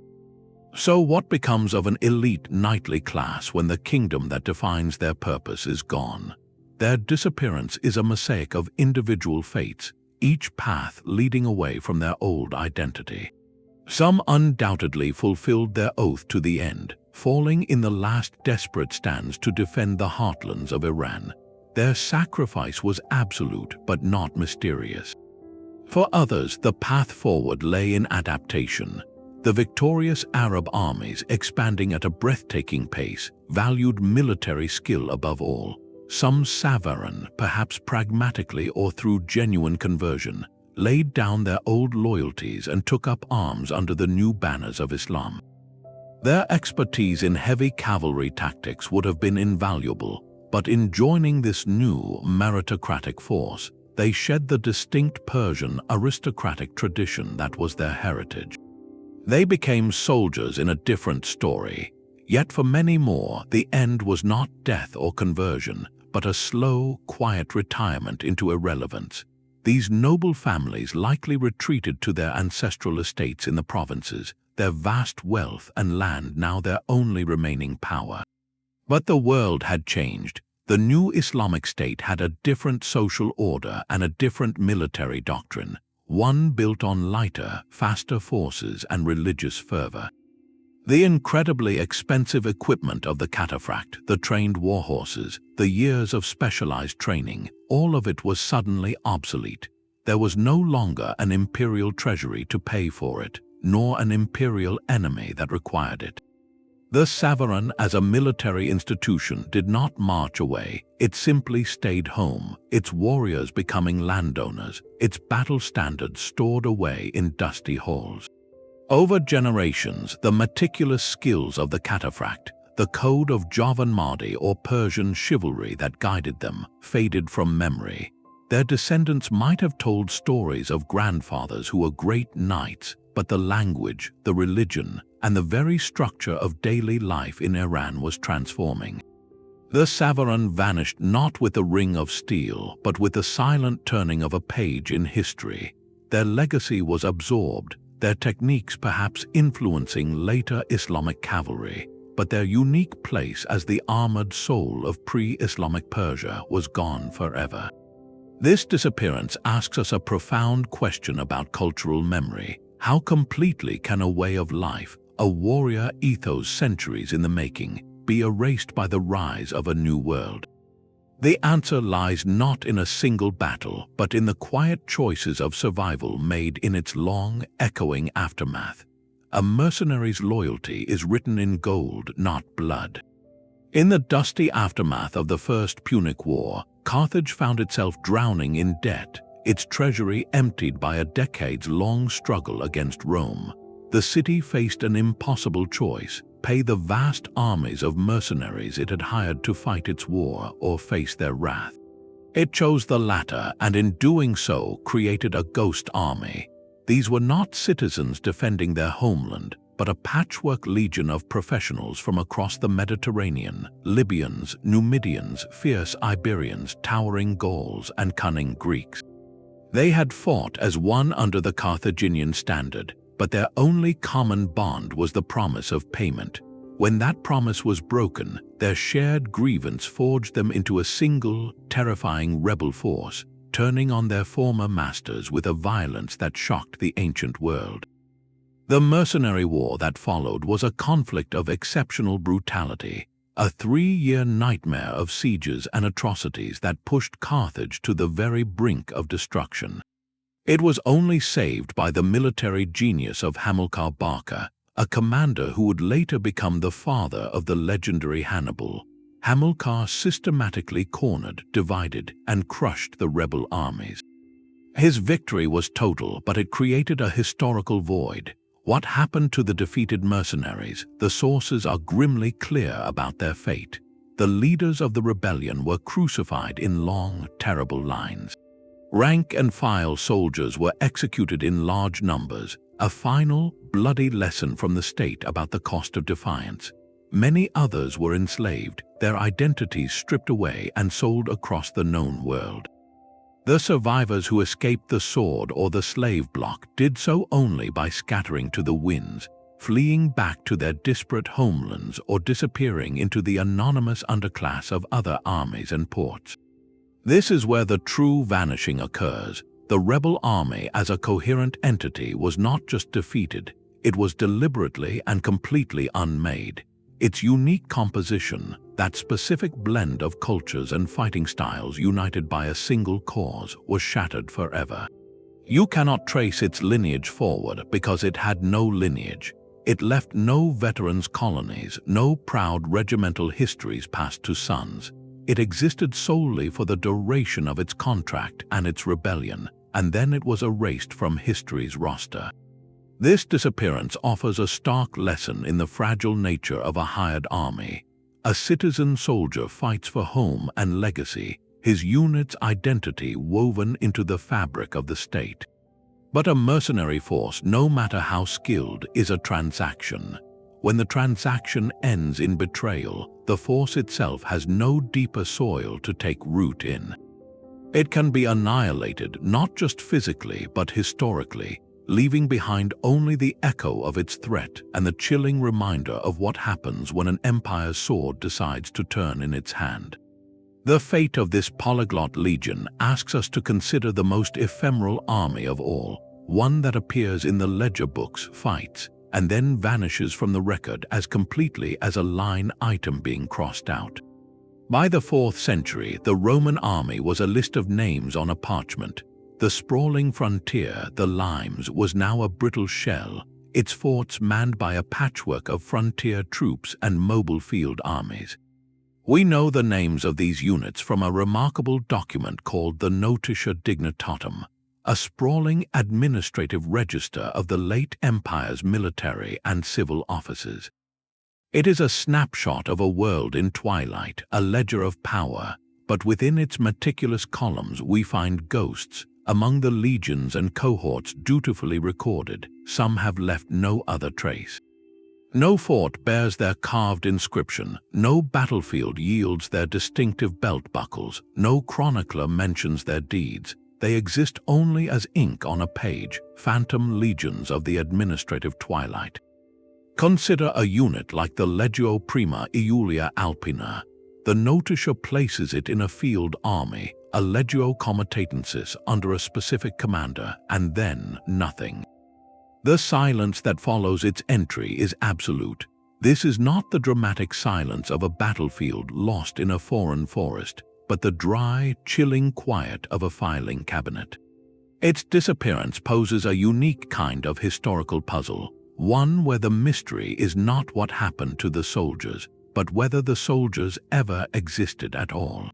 So what becomes of an elite knightly class when the kingdom that defines their purpose is gone? Their disappearance is a mosaic of individual fates, each path leading away from their old identity. Some undoubtedly fulfilled their oath to the end, falling in the last desperate stands to defend the heartlands of Iran. Their sacrifice was absolute but not mysterious. For others, the path forward lay in adaptation. The victorious Arab armies, expanding at a breathtaking pace, valued military skill above all. Some Savaran, perhaps pragmatically or through genuine conversion, laid down their old loyalties and took up arms under the new banners of Islam. Their expertise in heavy cavalry tactics would have been invaluable, but in joining this new meritocratic force, they shed the distinct Persian aristocratic tradition that was their heritage. They became soldiers in a different story, yet for many more, the end was not death or conversion, but a slow, quiet retirement into irrelevance. These noble families likely retreated to their ancestral estates in the provinces, their vast wealth and land now their only remaining power. But the world had changed. The new Islamic state had a different social order and a different military doctrine, one built on lighter, faster forces and religious fervor. The incredibly expensive equipment of the cataphract, the trained war horses, the years of specialized training, all of it was suddenly obsolete. There was no longer an imperial treasury to pay for it, nor an imperial enemy that required it. The Savaran as a military institution did not march away, it simply stayed home, its warriors becoming landowners, its battle standards stored away in dusty halls. Over generations, the meticulous skills of the cataphract, the code of Javanmadi or Persian chivalry that guided them, faded from memory. Their descendants might have told stories of grandfathers who were great knights, but the language, the religion, and the very structure of daily life in Iran was transforming. The Savaran vanished not with a ring of steel, but with the silent turning of a page in history. Their legacy was absorbed, their techniques perhaps influencing later Islamic cavalry, but their unique place as the armored soul of pre-Islamic Persia was gone forever. This disappearance asks us a profound question about cultural memory. How completely can a way of life, a warrior ethos centuries in the making, be erased by the rise of a new world? The answer lies not in a single battle, but in the quiet choices of survival made in its long, echoing aftermath. A mercenary's loyalty is written in gold, not blood. In the dusty aftermath of the First Punic War, Carthage found itself drowning in debt, its treasury emptied by a decades-long struggle against Rome. The city faced an impossible choice: pay the vast armies of mercenaries it had hired to fight its war or face their wrath. It chose the latter, and in doing so created a ghost army. These were not citizens defending their homeland, but a patchwork legion of professionals from across the Mediterranean: Libyans, Numidians, fierce Iberians, towering Gauls, and cunning Greeks. They had fought as one under the Carthaginian standard, but their only common bond was the promise of payment. When that promise was broken, their shared grievance forged them into a single, terrifying rebel force, turning on their former masters with a violence that shocked the ancient world. The mercenary war that followed was a conflict of exceptional brutality, a 3-year nightmare of sieges and atrocities that pushed Carthage to the very brink of destruction. It was only saved by the military genius of Hamilcar Barca, a commander who would later become the father of the legendary Hannibal. Hamilcar systematically cornered, divided, and crushed the rebel armies. His victory was total, but it created a historical void. What happened to the defeated mercenaries? The sources are grimly clear about their fate. The leaders of the rebellion were crucified in long, terrible lines. Rank-and-file soldiers were executed in large numbers, a final, bloody lesson from the state about the cost of defiance. Many others were enslaved, their identities stripped away and sold across the known world. The survivors who escaped the sword or the slave block did so only by scattering to the winds, fleeing back to their disparate homelands or disappearing into the anonymous underclass of other armies and ports. This is where the true vanishing occurs. The rebel army as a coherent entity was not just defeated, it was deliberately and completely unmade. Its unique composition, that specific blend of cultures and fighting styles united by a single cause, was shattered forever. You cannot trace its lineage forward because it had no lineage. It left no veterans' colonies, no proud regimental histories passed to sons. It existed solely for the duration of its contract and its rebellion, and then it was erased from history's roster. This disappearance offers a stark lesson in the fragile nature of a hired army. A citizen soldier fights for home and legacy, his unit's identity woven into the fabric of the state. But a mercenary force, no matter how skilled, is a transaction. When the transaction ends in betrayal, the force itself has no deeper soil to take root in. It can be annihilated not just physically but historically, leaving behind only the echo of its threat and the chilling reminder of what happens when an empire's sword decides to turn in its hand. The fate of this polyglot legion asks us to consider the most ephemeral army of all, one that appears in the ledger books, fights, and then vanishes from the record as completely as a line item being crossed out. By the 4th century, the Roman army was a list of names on a parchment. The sprawling frontier, the limes, was now a brittle shell, its forts manned by a patchwork of frontier troops and mobile field armies. We know the names of these units from a remarkable document called the Notitia Dignitatum, a sprawling administrative register of the late empire's military and civil offices. It is a snapshot of a world in twilight, a ledger of power, but within its meticulous columns we find ghosts. Among the legions and cohorts dutifully recorded, some have left no other trace. No fort bears their carved inscription, no battlefield yields their distinctive belt buckles, no chronicler mentions their deeds. They exist only as ink on a page, phantom legions of the administrative twilight. Consider a unit like the Legio Prima Iulia Alpina. The Notitia places it in a field army, a Legio Comitatensis under a specific commander, and then nothing. The silence that follows its entry is absolute. This is not the dramatic silence of a battlefield lost in a foreign forest, but the dry, chilling quiet of a filing cabinet. Its disappearance poses a unique kind of historical puzzle, one where the mystery is not what happened to the soldiers, but whether the soldiers ever existed at all.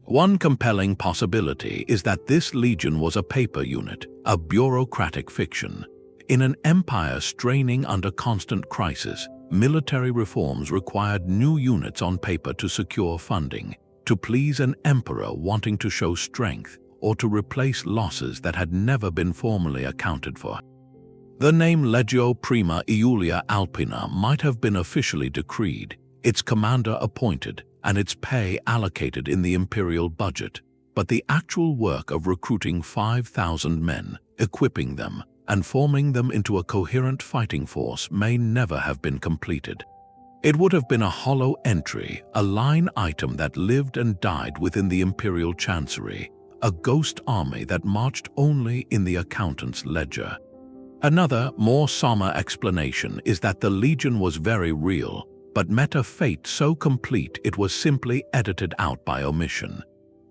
One compelling possibility is that this legion was a paper unit, a bureaucratic fiction. In an empire straining under constant crisis, military reforms required new units on paper to secure funding, to please an emperor wanting to show strength, or to replace losses that had never been formally accounted for. The name Legio Prima Iulia Alpina might have been officially decreed, its commander appointed, and its pay allocated in the imperial budget, but the actual work of recruiting 5,000 men, equipping them, and forming them into a coherent fighting force may never have been completed. It would have been a hollow entry, a line item that lived and died within the imperial chancery, a ghost army that marched only in the accountant's ledger. Another, more somber explanation is that the legion was very real, but met a fate so complete it was simply edited out by omission.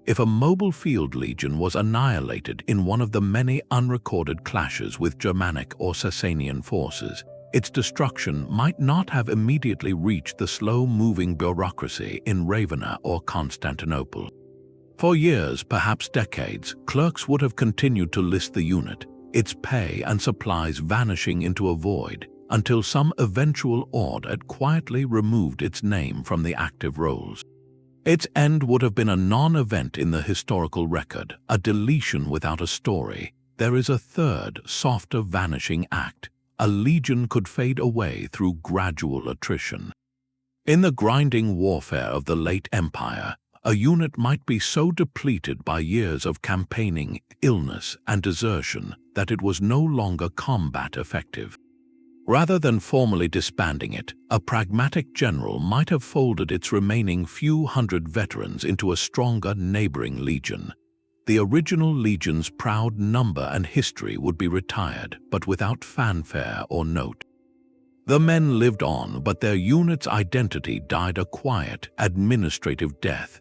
If a mobile field legion was annihilated in one of the many unrecorded clashes with Germanic or Sasanian forces, its destruction might not have immediately reached the slow-moving bureaucracy in Ravenna or Constantinople. For years, perhaps decades, clerks would have continued to list the unit, its pay and supplies vanishing into a void, until some eventual audit quietly removed its name from the active rolls. Its end would have been a non-event in the historical record, a deletion without a story. There is a third, softer vanishing act. A legion could fade away through gradual attrition. In the grinding warfare of the late empire, a unit might be so depleted by years of campaigning, illness, and desertion that it was no longer combat effective. Rather than formally disbanding it, a pragmatic general might have folded its remaining few hundred veterans into a stronger neighboring legion. The original legion's proud number and history would be retired, but without fanfare or note. The men lived on, but their unit's identity died a quiet, administrative death.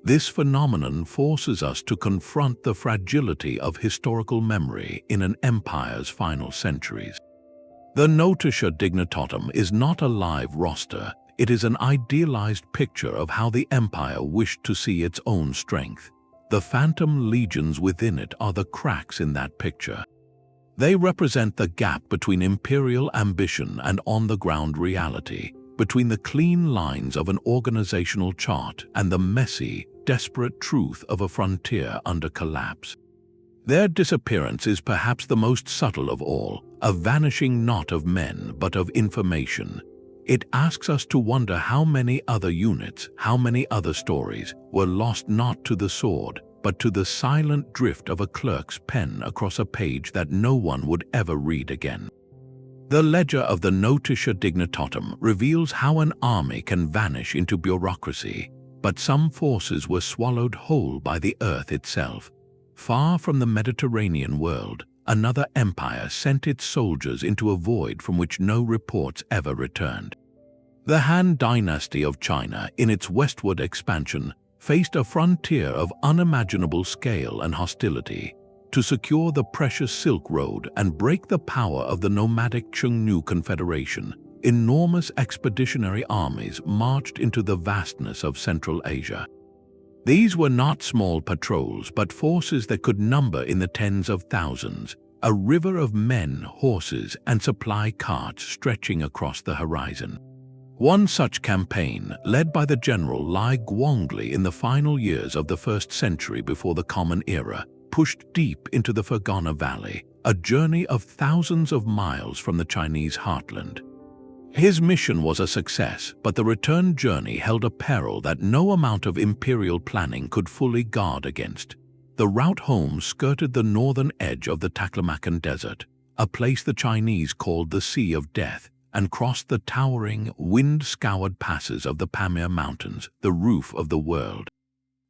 This phenomenon forces us to confront the fragility of historical memory in an empire's final centuries. The Notitia Dignitatum is not a live roster, it is an idealized picture of how the empire wished to see its own strength. The phantom legions within it are the cracks in that picture. They represent the gap between imperial ambition and on-the-ground reality, between the clean lines of an organizational chart and the messy, desperate truth of a frontier under collapse. Their disappearance is perhaps the most subtle of all, a vanishing not of men but of information. It asks us to wonder how many other units, how many other stories, were lost not to the sword, but to the silent drift of a clerk's pen across a page that no one would ever read again. The ledger of the Notitia Dignitatum reveals how an army can vanish into bureaucracy, but some forces were swallowed whole by the earth itself. Far from the Mediterranean world, another empire sent its soldiers into a void from which no reports ever returned. The Han dynasty of China, in its westward expansion, faced a frontier of unimaginable scale and hostility. To secure the precious Silk Road and break the power of the nomadic Qiongnu Confederation, enormous expeditionary armies marched into the vastness of Central Asia. These were not small patrols, but forces that could number in the tens of thousands, a river of men, horses, and supply carts stretching across the horizon. One such campaign, led by the general Lai Guangli in the final years of the 1st century before the Common Era, pushed deep into the Fergana Valley, a journey of thousands of miles from the Chinese heartland. His mission was a success, but the return journey held a peril that no amount of imperial planning could fully guard against. The route home skirted the northern edge of the Taklamakan Desert, a place the Chinese called the Sea of Death, and crossed the towering, wind-scoured passes of the Pamir Mountains, the roof of the world.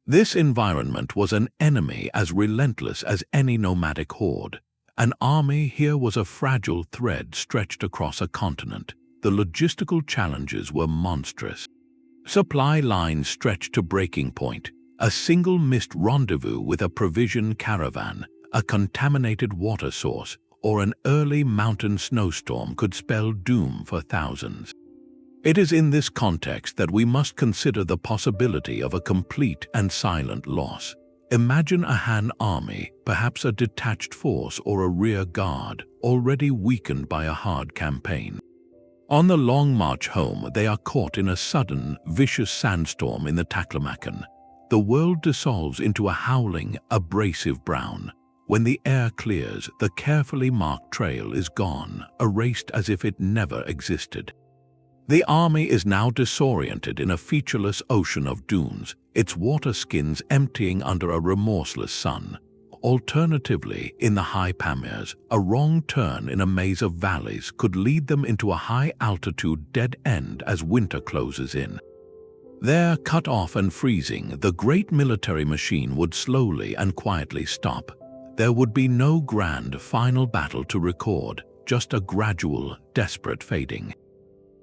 This environment was an enemy as relentless as any nomadic horde. An army here was a fragile thread stretched across a continent. The logistical challenges were monstrous. Supply lines stretched to breaking point. A single missed rendezvous with a provision caravan, a contaminated water source, or an early mountain snowstorm could spell doom for thousands. It is in this context that we must consider the possibility of a complete and silent loss. Imagine a Han army, perhaps a detached force or a rear guard, already weakened by a hard campaign. On the long march home, they are caught in a sudden, vicious sandstorm in the Taklamakan. The world dissolves into a howling, abrasive brown. When the air clears, the carefully marked trail is gone, erased as if it never existed. The army is now disoriented in a featureless ocean of dunes, its water skins emptying under a remorseless sun. Alternatively, in the high Pamirs, a wrong turn in a maze of valleys could lead them into a high-altitude dead end as winter closes in. There, cut off and freezing, the great military machine would slowly and quietly stop. There would be no grand final battle to record, just a gradual, desperate fading.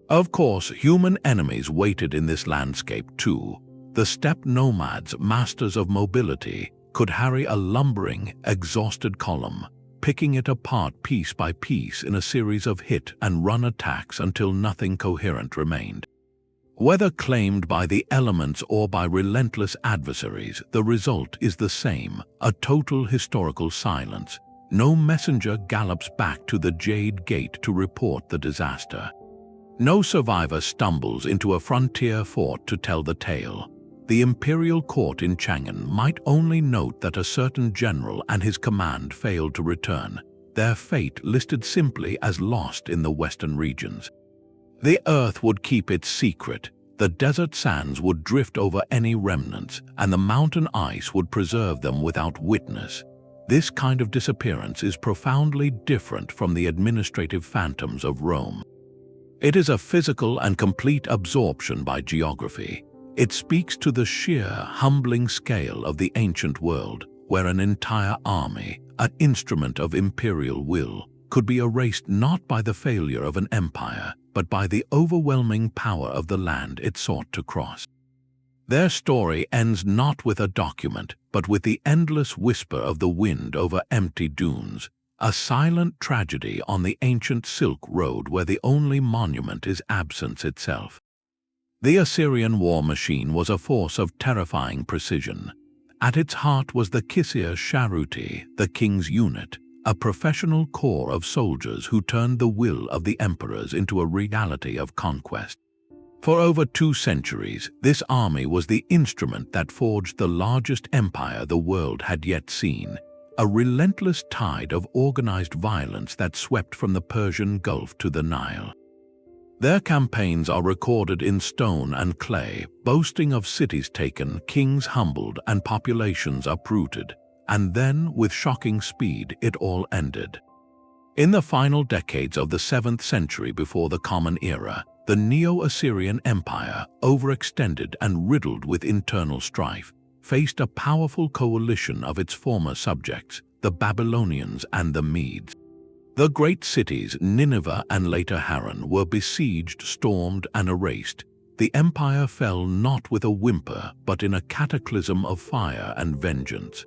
Of course, human enemies waited in this landscape too. The steppe nomads, masters of mobility, could harry a lumbering, exhausted column, picking it apart piece by piece in a series of hit-and-run attacks until nothing coherent remained. Whether claimed by the elements or by relentless adversaries, the result is the same, a total historical silence. No messenger gallops back to the Jade Gate to report the disaster. No survivor stumbles into a frontier fort to tell the tale. The imperial court in Chang'an might only note that a certain general and his command failed to return, their fate listed simply as lost in the western regions. The earth would keep its secret, the desert sands would drift over any remnants, and the mountain ice would preserve them without witness. This kind of disappearance is profoundly different from the administrative phantoms of Rome. It is a physical and complete absorption by geography. It speaks to the sheer, humbling scale of the ancient world, where an entire army, an instrument of imperial will, could be erased not by the failure of an empire, but by the overwhelming power of the land it sought to cross. Their story ends not with a document, but with the endless whisper of the wind over empty dunes, a silent tragedy on the ancient Silk Road where the only monument is absence itself. The Assyrian war machine was a force of terrifying precision. At its heart was the Kisir Sharuti, the king's unit, a professional corps of soldiers who turned the will of the emperors into a reality of conquest. For over 2 centuries, this army was the instrument that forged the largest empire the world had yet seen, a relentless tide of organized violence that swept from the Persian Gulf to the Nile. Their campaigns are recorded in stone and clay, boasting of cities taken, kings humbled, and populations uprooted. And then, with shocking speed, it all ended. In the final decades of the 7th century before the Common Era, the Neo-Assyrian Empire, overextended and riddled with internal strife, faced a powerful coalition of its former subjects, the Babylonians and the Medes. The great cities Nineveh and later Haran were besieged, stormed, and erased. The empire fell not with a whimper, but in a cataclysm of fire and vengeance.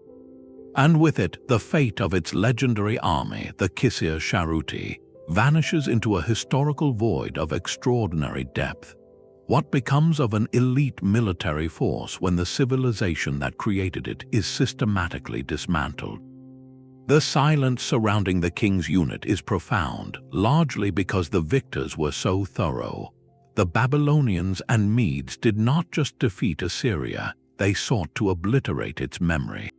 And with it, the fate of its legendary army, the Kisir Sharuti, vanishes into a historical void of extraordinary depth. What becomes of an elite military force when the civilization that created it is systematically dismantled? The silence surrounding the king's unit is profound, largely because the victors were so thorough. The Babylonians and Medes did not just defeat Assyria, they sought to obliterate its memory.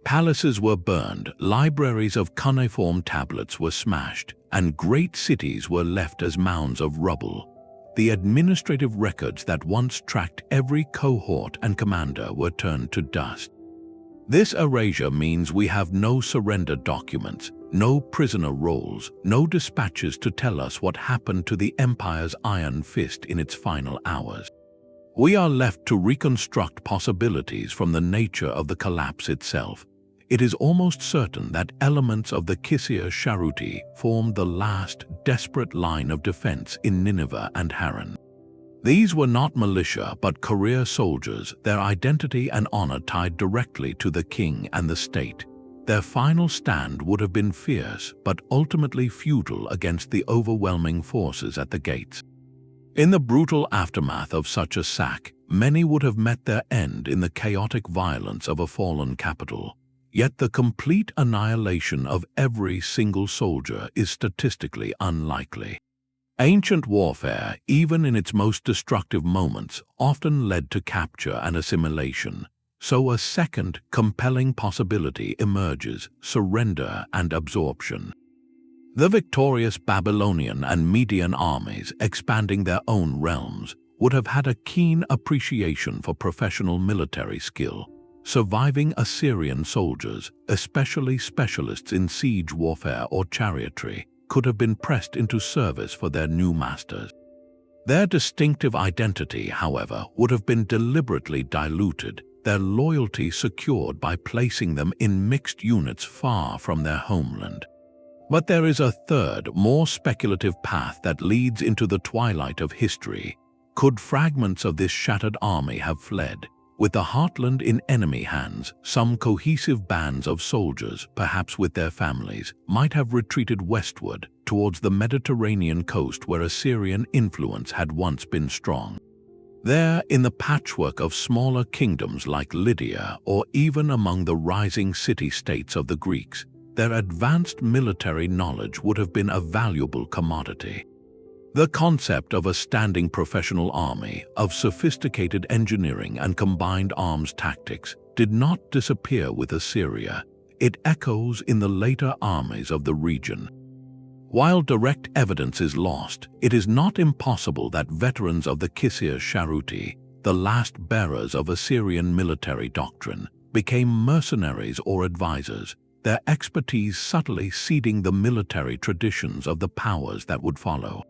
Palaces were burned, libraries of cuneiform tablets were smashed, and great cities were left as mounds of rubble. The administrative records that once tracked every cohort and commander were turned to dust. This erasure means we have no surrender documents, no prisoner rolls, no dispatches to tell us what happened to the empire's iron fist in its final hours. We are left to reconstruct possibilities from the nature of the collapse itself. It is almost certain that elements of the Kisir Sharuti formed the last, desperate line of defense in Nineveh and Haran. These were not militia but career soldiers, their identity and honor tied directly to the king and the state. Their final stand would have been fierce but ultimately futile against the overwhelming forces at the gates. In the brutal aftermath of such a sack, many would have met their end in the chaotic violence of a fallen capital. Yet the complete annihilation of every single soldier is statistically unlikely. Ancient warfare, even in its most destructive moments, often led to capture and assimilation. So a second, compelling possibility emerges: surrender and absorption. The victorious Babylonian and Median armies, expanding their own realms, would have had a keen appreciation for professional military skill. Surviving Assyrian soldiers, especially specialists in siege warfare or chariotry, could have been pressed into service for their new masters. Their distinctive identity, however, would have been deliberately diluted, their loyalty secured by placing them in mixed units far from their homeland. But there is a third, more speculative path that leads into the twilight of history. Could fragments of this shattered army have fled? With the heartland in enemy hands, some cohesive bands of soldiers, perhaps with their families, might have retreated westward towards the Mediterranean coast where Assyrian influence had once been strong. There, in the patchwork of smaller kingdoms like Lydia, or even among the rising city-states of the Greeks, their advanced military knowledge would have been a valuable commodity. The concept of a standing professional army, of sophisticated engineering and combined arms tactics, did not disappear with Assyria. It echoes in the later armies of the region. While direct evidence is lost, it is not impossible that veterans of the Kisir Sharuti, the last bearers of Assyrian military doctrine, became mercenaries or advisors, their expertise subtly seeding the military traditions of the powers that would follow.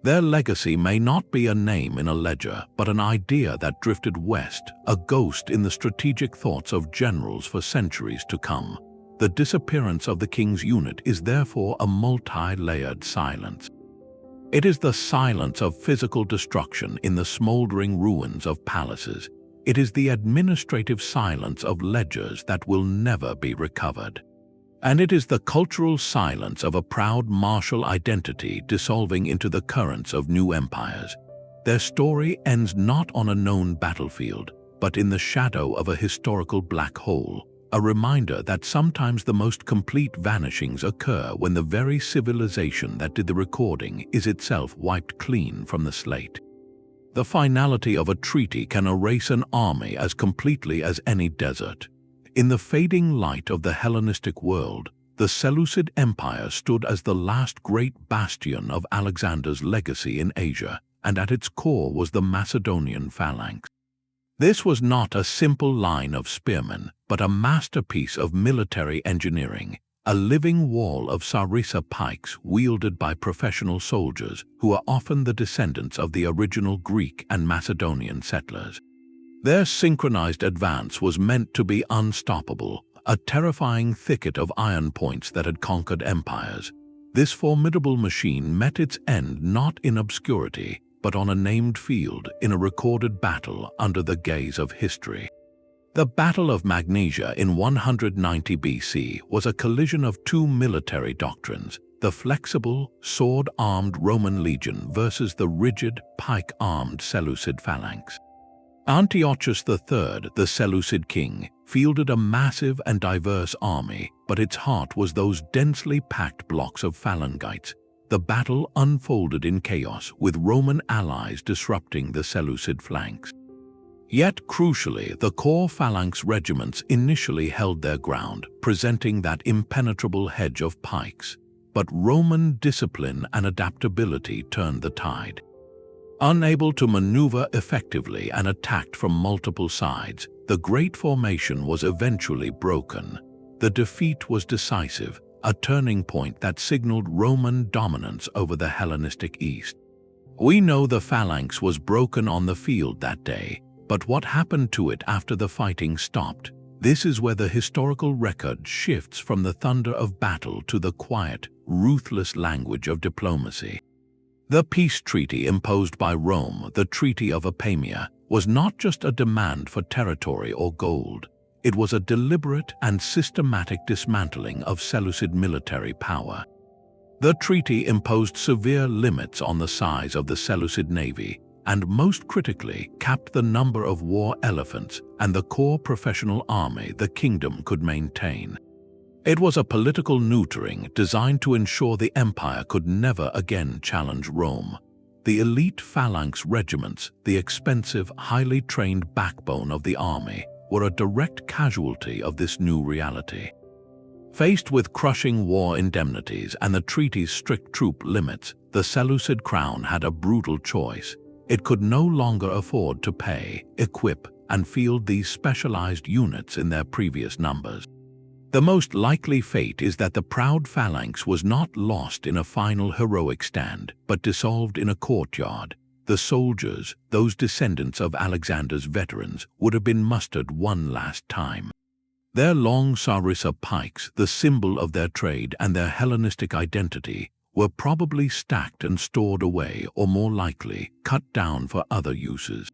Their legacy may not be a name in a ledger, but an idea that drifted west, a ghost in the strategic thoughts of generals for centuries to come. The disappearance of the king's unit is therefore a multi-layered silence. It is the silence of physical destruction in the smoldering ruins of palaces. It is the administrative silence of ledgers that will never be recovered. And it is the cultural silence of a proud martial identity dissolving into the currents of new empires. Their story ends not on a known battlefield, but in the shadow of a historical black hole, a reminder that sometimes the most complete vanishings occur when the very civilization that did the recording is itself wiped clean from the slate. The finality of a treaty can erase an army as completely as any desert. In the fading light of the Hellenistic world, the Seleucid Empire stood as the last great bastion of Alexander's legacy in Asia, and at its core was the Macedonian Phalanx. This was not a simple line of spearmen, but a masterpiece of military engineering, a living wall of sarissa pikes wielded by professional soldiers who are often the descendants of the original Greek and Macedonian settlers. Their synchronized advance was meant to be unstoppable, a terrifying thicket of iron points that had conquered empires. This formidable machine met its end not in obscurity, but on a named field in a recorded battle under the gaze of history. The Battle of Magnesia in 190 BC was a collision of two military doctrines, the flexible, sword-armed Roman legion versus the rigid, pike-armed Seleucid phalanx. Antiochus III, the Seleucid king, fielded a massive and diverse army, but its heart was those densely packed blocks of phalangites. The battle unfolded in chaos, with Roman allies disrupting the Seleucid flanks. Yet, crucially, the core phalanx regiments initially held their ground, presenting that impenetrable hedge of pikes. But Roman discipline and adaptability turned the tide. Unable to maneuver effectively and attacked from multiple sides, the great formation was eventually broken. The defeat was decisive, a turning point that signaled Roman dominance over the Hellenistic East. We know the phalanx was broken on the field that day, but what happened to it after the fighting stopped? This is where the historical record shifts from the thunder of battle to the quiet, ruthless language of diplomacy. The peace treaty imposed by Rome, the Treaty of Apamea, was not just a demand for territory or gold. It was a deliberate and systematic dismantling of Seleucid military power. The treaty imposed severe limits on the size of the Seleucid navy, and most critically capped the number of war elephants and the core professional army the kingdom could maintain. It was a political neutering designed to ensure the empire could never again challenge Rome. The elite phalanx regiments, the expensive, highly trained backbone of the army, were a direct casualty of this new reality. Faced with crushing war indemnities and the treaty's strict troop limits, the Seleucid crown had a brutal choice. It could no longer afford to pay, equip, and field these specialized units in their previous numbers. The most likely fate is that the proud phalanx was not lost in a final heroic stand, but dissolved in a courtyard. The soldiers, those descendants of Alexander's veterans, would have been mustered one last time. Their long sarissa pikes, the symbol of their trade and their Hellenistic identity, were probably stacked and stored away, or more likely, cut down for other uses.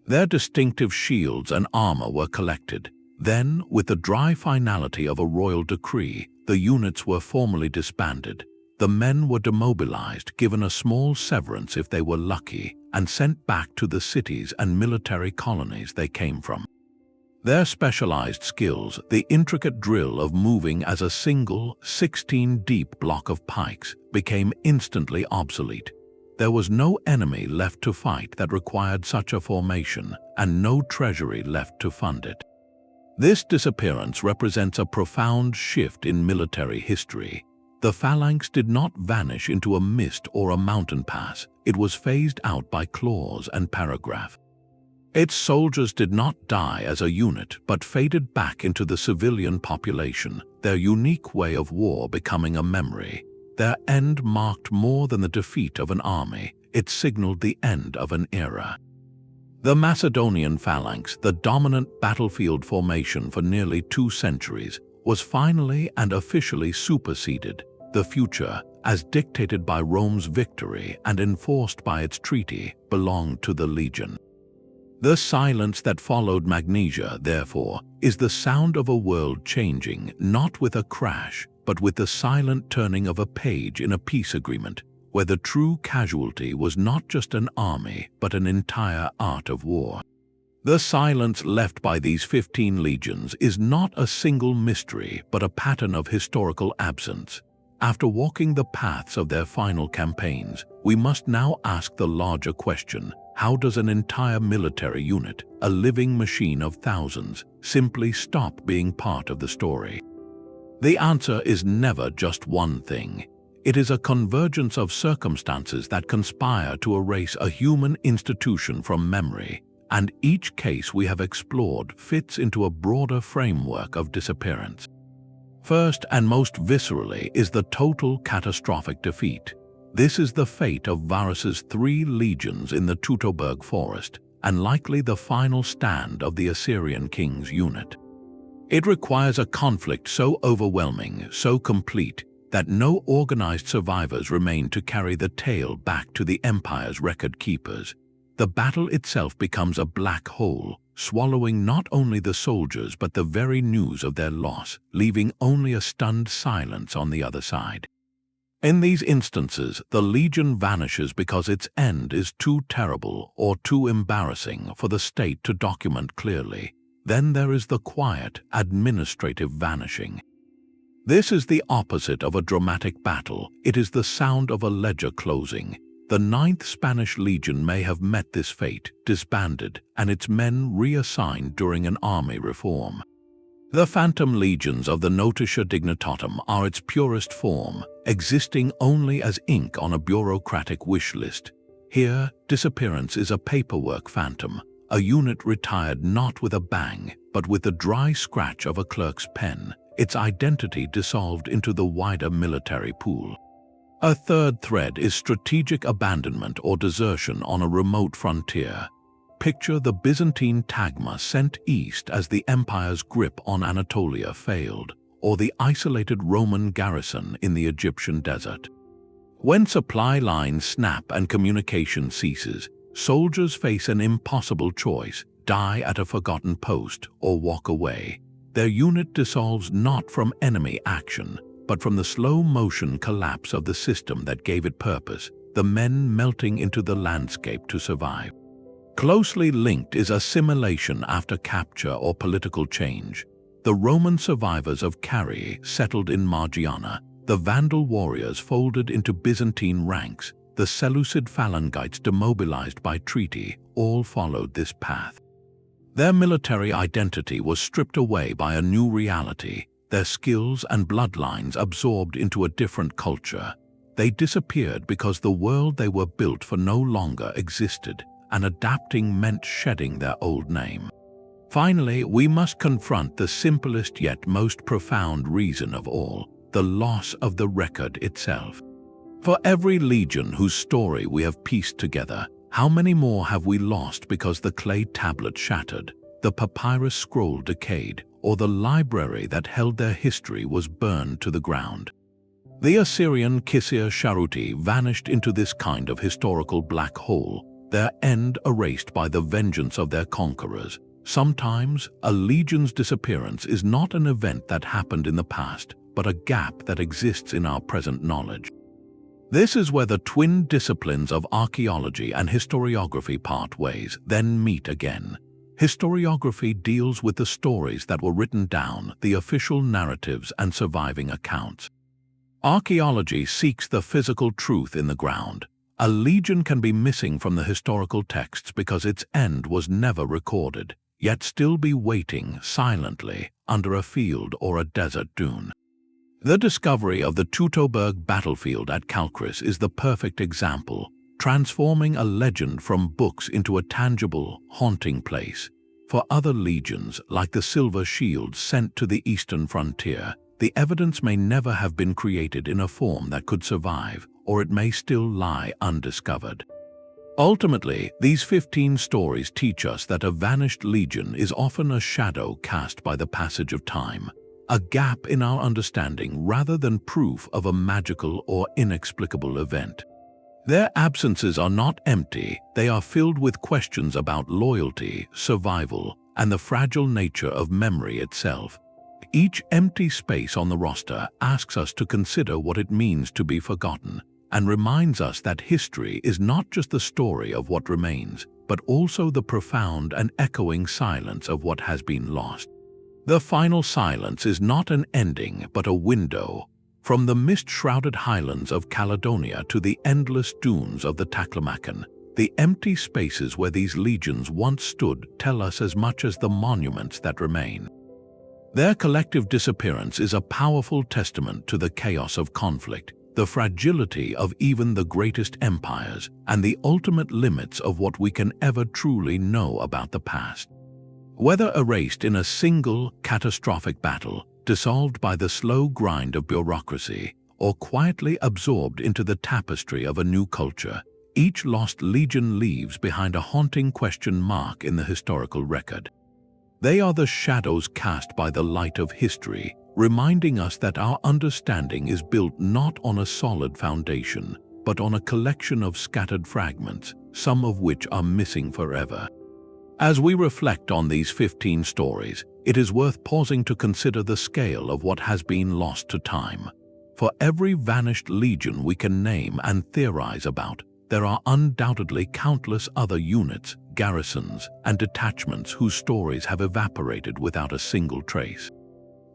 Their distinctive shields and armor were collected. Then, with the dry finality of a royal decree, the units were formally disbanded. The men were demobilized, given a small severance if they were lucky, and sent back to the cities and military colonies they came from. Their specialized skills, the intricate drill of moving as a single, 16-deep block of pikes, became instantly obsolete. There was no enemy left to fight that required such a formation, and no treasury left to fund it. This disappearance represents a profound shift in military history. The phalanx did not vanish into a mist or a mountain pass. It was phased out by clause and paragraph. Its soldiers did not die as a unit, but faded back into the civilian population, their unique way of war becoming a memory. Their end marked more than the defeat of an army. It signaled the end of an era. The Macedonian phalanx, the dominant battlefield formation for nearly 2 centuries, was finally and officially superseded. The future, as dictated by Rome's victory and enforced by its treaty, belonged to the legion. The silence that followed Magnesia, therefore, is the sound of a world changing, not with a crash, but with the silent turning of a page in a peace agreement, where the true casualty was not just an army, but an entire art of war. The silence left by these 15 legions is not a single mystery, but a pattern of historical absence. After walking the paths of their final campaigns, we must now ask the larger question: how does an entire military unit, a living machine of thousands, simply stop being part of the story? The answer is never just one thing. It is a convergence of circumstances that conspire to erase a human institution from memory, and each case we have explored fits into a broader framework of disappearance. First and most viscerally is the total catastrophic defeat. This is the fate of Varus's 3 legions in the Teutoburg Forest, and likely the final stand of the Assyrian king's unit. It requires a conflict so overwhelming, so complete, that no organized survivors remain to carry the tale back to the empire's record keepers. The battle itself becomes a black hole, swallowing not only the soldiers but the very news of their loss, leaving only a stunned silence on the other side. In these instances, the legion vanishes because its end is too terrible or too embarrassing for the state to document clearly. Then there is the quiet, administrative vanishing. This is the opposite of a dramatic battle. It is the sound of a ledger closing. The 9th Spanish Legion may have met this fate, disbanded, and its men reassigned during an army reform. The phantom legions of the Notitia Dignitatum are its purest form, existing only as ink on a bureaucratic wish list. Here, Disappearance is a paperwork phantom, a unit retired not with a bang, but with the dry scratch of a clerk's pen, its identity dissolved into the wider military pool. A third thread is strategic abandonment or desertion on a remote frontier. Picture the Byzantine Tagma sent east as the empire's grip on Anatolia failed, or the isolated Roman garrison in the Egyptian desert. When supply lines snap and communication ceases, soldiers face an impossible choice: die at a forgotten post or walk away. Their unit dissolves not from enemy action, but from the slow-motion collapse of the system that gave it purpose, the men melting into the landscape to survive. Closely linked is assimilation after capture or political change. The Roman survivors of Carrhae settled in Margiana, the Vandal warriors folded into Byzantine ranks, the Seleucid Phalangites demobilized by treaty, all followed this path. Their military identity was stripped away by a new reality, their skills and bloodlines absorbed into a different culture. They disappeared because the world they were built for no longer existed, and adapting meant shedding their old name. Finally, we must confront the simplest yet most profound reason of all: the loss of the record itself. For every legion whose story we have pieced together, how many more have we lost because the clay tablet shattered, the papyrus scroll decayed, or the library that held their history was burned to the ground? The Assyrian Kisir Sharuti vanished into this kind of historical black hole, their end erased by the vengeance of their conquerors. Sometimes, a legion's disappearance is not an event that happened in the past, but a gap that exists in our present knowledge. This is where the twin disciplines of archaeology and historiography part ways, then meet again. Historiography deals with the stories that were written down, the official narratives and surviving accounts. Archaeology seeks the physical truth in the ground. A legion can be missing from the historical texts because its end was never recorded, yet still be waiting silently under a field or a desert dune. The discovery of the Teutoburg battlefield at Carrhae is the perfect example, transforming a legend from books into a tangible, haunting place. For other legions, like the Silver Shield sent to the eastern frontier, the evidence may never have been created in a form that could survive, or it may still lie undiscovered. Ultimately, these 15 stories teach us that a vanished legion is often a shadow cast by the passage of time, a gap in our understanding rather than proof of a magical or inexplicable event. Their absences are not empty, they are filled with questions about loyalty, survival, and the fragile nature of memory itself. Each empty space on the roster asks us to consider what it means to be forgotten, and reminds us that history is not just the story of what remains, but also the profound and echoing silence of what has been lost. The final silence is not an ending, but a window. From the mist-shrouded highlands of Caledonia to the endless dunes of the Taklamakan, the empty spaces where these legions once stood tell us as much as the monuments that remain. Their collective disappearance is a powerful testament to the chaos of conflict, the fragility of even the greatest empires, and the ultimate limits of what we can ever truly know about the past. Whether erased in a single, catastrophic battle, dissolved by the slow grind of bureaucracy, or quietly absorbed into the tapestry of a new culture, each lost legion leaves behind a haunting question mark in the historical record. They are the shadows cast by the light of history, reminding us that our understanding is built not on a solid foundation, but on a collection of scattered fragments, some of which are missing forever. As we reflect on these 15 stories, it is worth pausing to consider the scale of what has been lost to time. For every vanished legion we can name and theorize about, there are undoubtedly countless other units, garrisons, and detachments whose stories have evaporated without a single trace.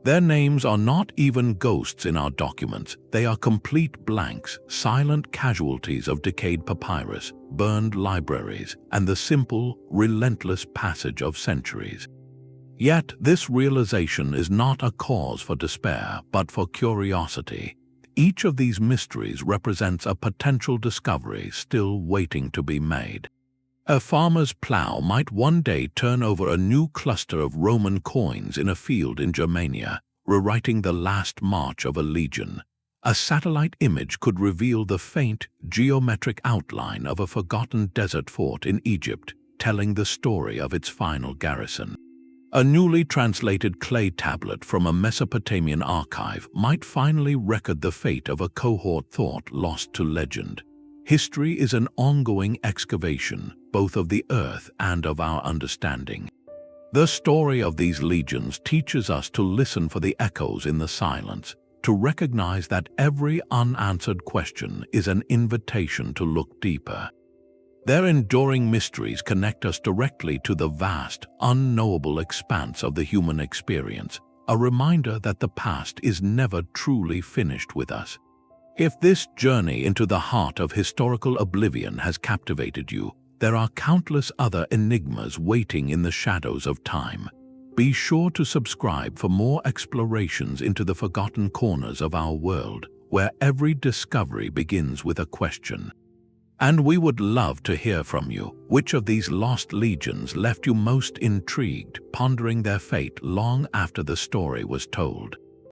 Their names are not even ghosts in our documents, they are complete blanks, silent casualties of decayed papyrus, burned libraries, and the simple, relentless passage of centuries. Yet this realization is not a cause for despair, but for curiosity. Each of these mysteries represents a potential discovery still waiting to be made. A farmer's plow might one day turn over a new cluster of Roman coins in a field in Germania, rewriting the last march of a legion. A satellite image could reveal the faint, geometric outline of a forgotten desert fort in Egypt, telling the story of its final garrison. A newly translated clay tablet from a Mesopotamian archive might finally record the fate of a cohort thought lost to legend. History is an ongoing excavation, both of the earth and of our understanding. The story of these legions teaches us to listen for the echoes in the silence, to recognize that every unanswered question is an invitation to look deeper. Their enduring mysteries connect us directly to the vast, unknowable expanse of the human experience, a reminder that the past is never truly finished with us. If this journey into the heart of historical oblivion has captivated you, there are countless other enigmas waiting in the shadows of time. Be sure to subscribe for more explorations into the forgotten corners of our world, where every discovery begins with a question. And we would love to hear from you. Which of these lost legions left you most intrigued, pondering their fate long after the story was told?